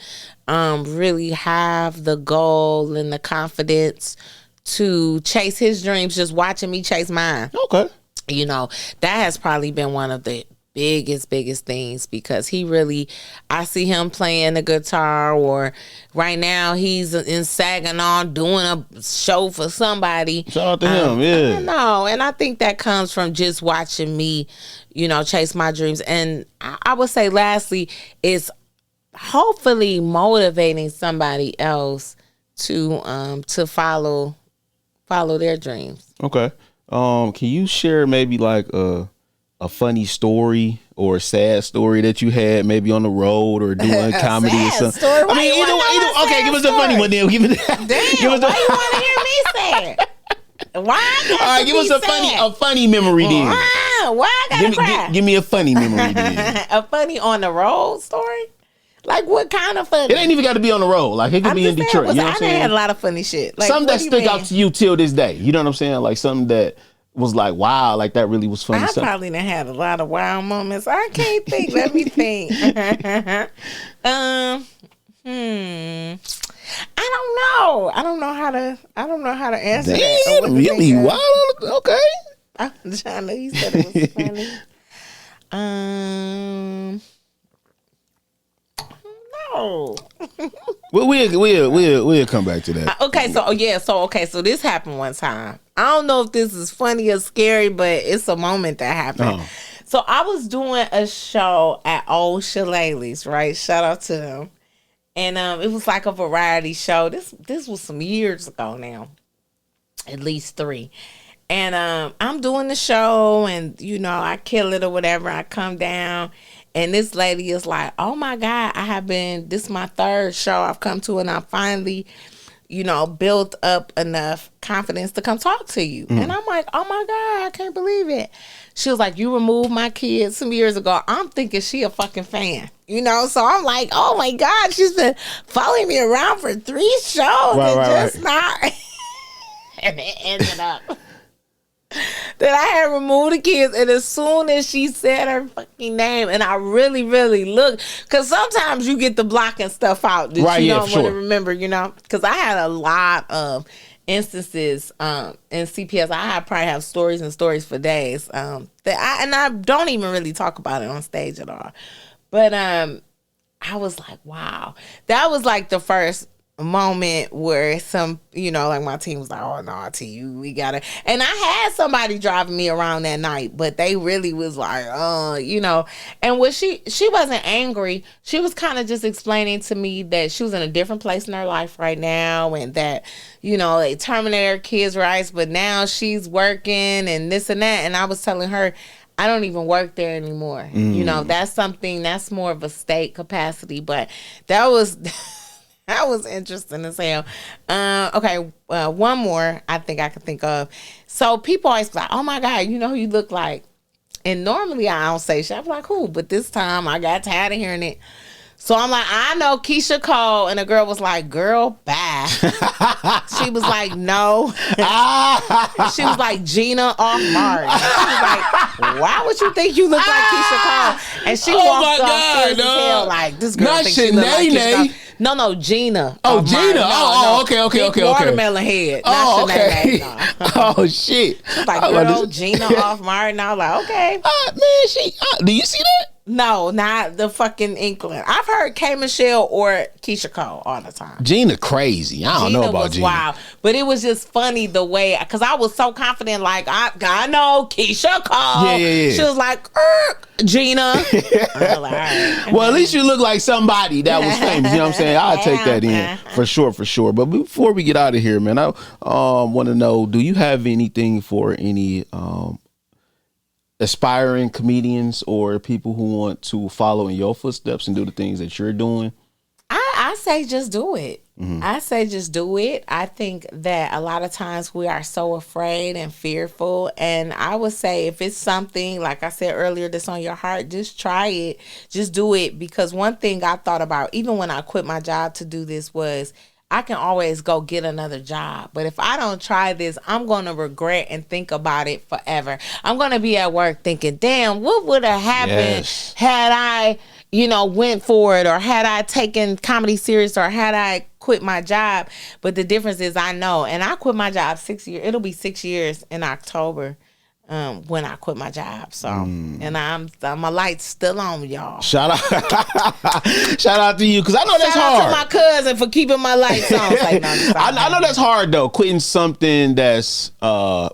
really have the goal and the confidence to chase his dreams, just watching me chase mine. Okay. You know, that has probably been one of the biggest things, because he really, I see him playing the guitar, or right now he's in Saginaw doing a show for somebody. Shout out to him. Yeah, I know, and I think that comes from just watching me, you know, chase my dreams. And I would say lastly is hopefully motivating somebody else to follow their dreams. Okay. Can you share maybe like a funny story or a sad story that you had maybe on the road or doing comedy or something? Story? I mean, either okay, give us a funny one then. Give us why you want to hear me say it? Why? All right, give us a funny memory then. Why I gotta cry? Give me a funny memory then. A funny on the road story? Like, what kind of funny? It ain't even got to be on the road. Like, it could be in Detroit. You know what I'm saying? I had a lot of funny shit. Like, something that stick out to you till this day. You know what I'm saying? Like, something that was like, wow, like that really was funny. I probably done had a lot of wild moments. I can't think. Let me think. I don't know. I don't know how to answer that. Damn, you be wild. Okay. I'm trying to. He said it was funny. No. Well, we'll come back to that. So this happened one time. I don't know if this is funny or scary, but it's a moment that happened. Oh. So I was doing a show at Old Shillelagh's, right? Shout out to them. And it was like a variety show. This was some years ago now, at least 3. And I'm doing the show, and I kill it or whatever. I come down, and this lady is like, "Oh my God, this is my 3rd show I've come to, and I finally, built up enough confidence to come talk to you." And I'm like, "Oh my God, I can't believe it." She was like, "You removed my kids some years ago." I'm thinking she a fucking fan, So I'm like, "Oh my God, she's been following me around for 3 shows and not." And it ended up that I had removed the kids, and as soon as she said her fucking name, and I really, really looked, because sometimes you get the blocking stuff out that you don't want to remember, because I had a lot of instances in CPS. I probably have stories and stories for days that I don't even really talk about it on stage at all. But I was like, wow, that was like the first moment where some, like my team was like, "Oh no, T, we gotta," and I had somebody driving me around that night, but they really was like, and when she wasn't angry, she was kind of just explaining to me that she was in a different place in her life right now, and that, they terminated her kids' rights, but now she's working and this and that, and I was telling her, I don't even work there anymore. That's something that's more of a state capacity, but that was that was interesting as hell. Okay, one more I think I can think of. So people always be like, "Oh my God, who you look like?" And normally I don't say shit. I'm like, "Who?" But this time I got tired of hearing it. So I'm like, "I know Keisha Cole." And the girl was like, "Girl, bye." She was like, "No." She was like, "Gina off Mars." She was like, "Why would you think you look like Keisha Cole?" And she walked off as hell like, "This girl thinks she look like Keisha Cole." No, Gina. Oh, Gina. Okay. Watermelon head. Oh, okay. Oh, shit. She's like, "Girl, Gina off Mars." And I was like, "Okay." Man, do you see that? No, not the fucking Inkling. I've heard K. Michelle or Keisha Cole all the time. Gina crazy. I don't know about Gina. Wow. But it was just funny the way, because I was so confident, like, I know Keisha Cole. Yeah. She was like, Gina. I was like, all right. Well, at least you look like somebody that was famous. You know what I'm saying? I'll take that in for sure. But before we get out of here, man, I want to know, do you have anything for any aspiring comedians or people who want to follow in your footsteps and do the things that you're doing? I say just do it. I say just do it. I think that a lot of times we are so afraid and fearful. And I would say if it's something, like I said earlier, that's on your heart, just try it. Just do it. Because one thing I thought about, even when I quit my job to do this, was I can always go get another job. But if I don't try this, I'm going to regret and think about it forever. I'm going to be at work thinking, damn, what would have happened had I, went for it, or had I taken comedy serious, or had I quit my job. But the difference is I know, and I quit my job 6 years. It'll be 6 years in October. When I quit my job, so and my light's still on, y'all. Shout out to you, because I know that's hard. Shout out to my cousin for keeping my lights on. I know that's hard though, quitting something that's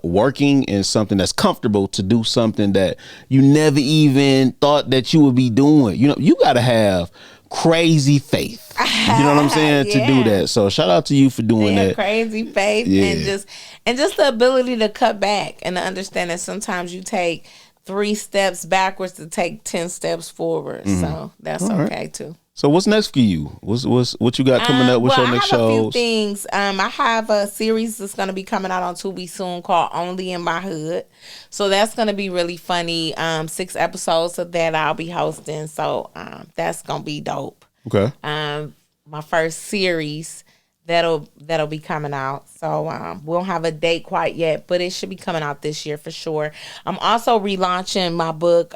working and something that's comfortable to do something that you never even thought that you would be doing. You got to have crazy faith. You know what I'm saying? To do that. So shout out to you for doing that. Crazy faith and just the ability to cut back and to understand that sometimes you take 3 steps backwards to take 10 steps forward. So that's okay too. So what's next for you? What you got coming up? What's your next show? I have a few things. I have a series that's going to be coming out on Tubi soon called Only in My Hood. So that's going to be really funny. 6 episodes of that I'll be hosting. So that's going to be dope. Okay. My first series that'll be coming out. So we don't have a date quite yet, but it should be coming out this year for sure. I'm also relaunching my book,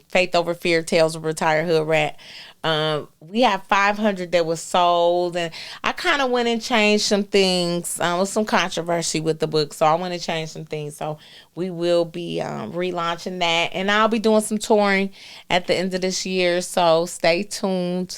Faith Over Fear, Tales of a Retired Hood Rat. We have 500 that was sold, and I kind of went and changed some things. With some controversy with the book, so I want to change some things. So we will be relaunching that, and I'll be doing some touring at the end of this year. So stay tuned.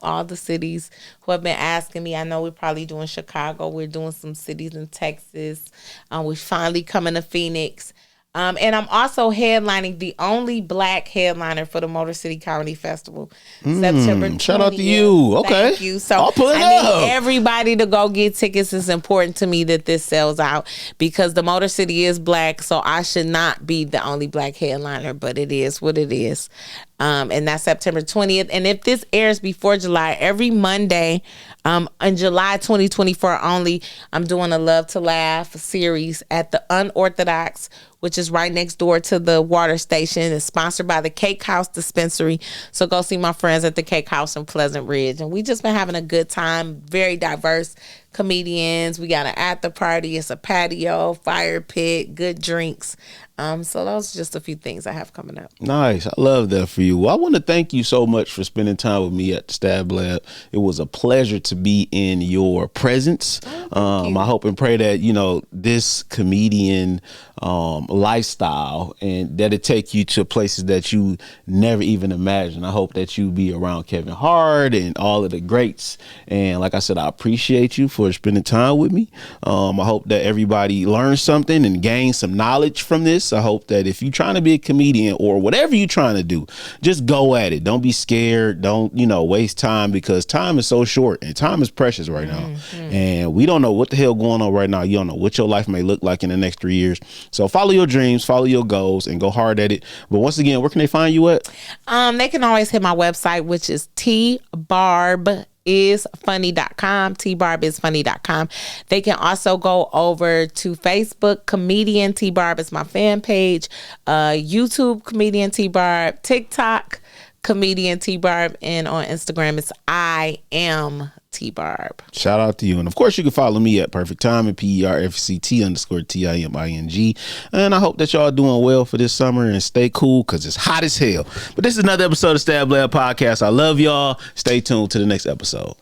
All the cities who have been asking me, I know we're probably doing Chicago. We're doing some cities in Texas. We're finally coming to Phoenix. And I'm also headlining, the only black headliner for the Motor City Comedy Festival, September 20th. Shout out to you. Okay. Thank you. So I'll put it I up. need everybody to go get tickets. It's important to me that this sells out because the Motor City is black, so I should not be the only black headliner, but it is what it is. And that's September 20th. And if this airs before July, every Monday in July 2024 only, I'm doing a Love to Laugh series at the Unorthodox, which is right next door to the water station. It's sponsored by the Cake House Dispensary. So go see my friends at the Cake House in Pleasant Ridge. And we just been having a good time. Very diverse comedians. We got an after party. It's a patio, fire pit, good drinks. So those are just a few things I have coming up. Nice. I love that for you. Well, I want to thank you so much for spending time with me at the Stab Lab. It was a pleasure to be in your presence. I hope and pray that, this comedian lifestyle and that it take you to places that you never even imagined. I hope that you be around Kevin Hart and all of the greats. And like I said, I appreciate you for spending time with me. I hope that everybody learns something and gains some knowledge from this. I hope that if you're trying to be a comedian or whatever you're trying to do, just go at it. Don't be scared. Don't, waste time, because time is so short and time is precious right now. And we don't know what the hell going on right now. You don't know what your life may look like in the next 3 years. So follow your dreams, follow your goals, and go hard at it. But once again, where can they find you at? They can always hit my website, which is tbarbisfunny.com. tbarbisfunny.com. They can also go over to Facebook, Comedian T Barb is my fan page, YouTube, Comedian T Barb, TikTok, Comedian T Barb, and on Instagram it's I am T Barb. Shout out to you. And of course you can follow me at Perfect Timing, PERFCT_TIMING. And I hope that y'all doing well for this summer and stay cool, because it's hot as hell. But this is another episode of Stab Lab Podcast. I love y'all. Stay tuned to the next episode.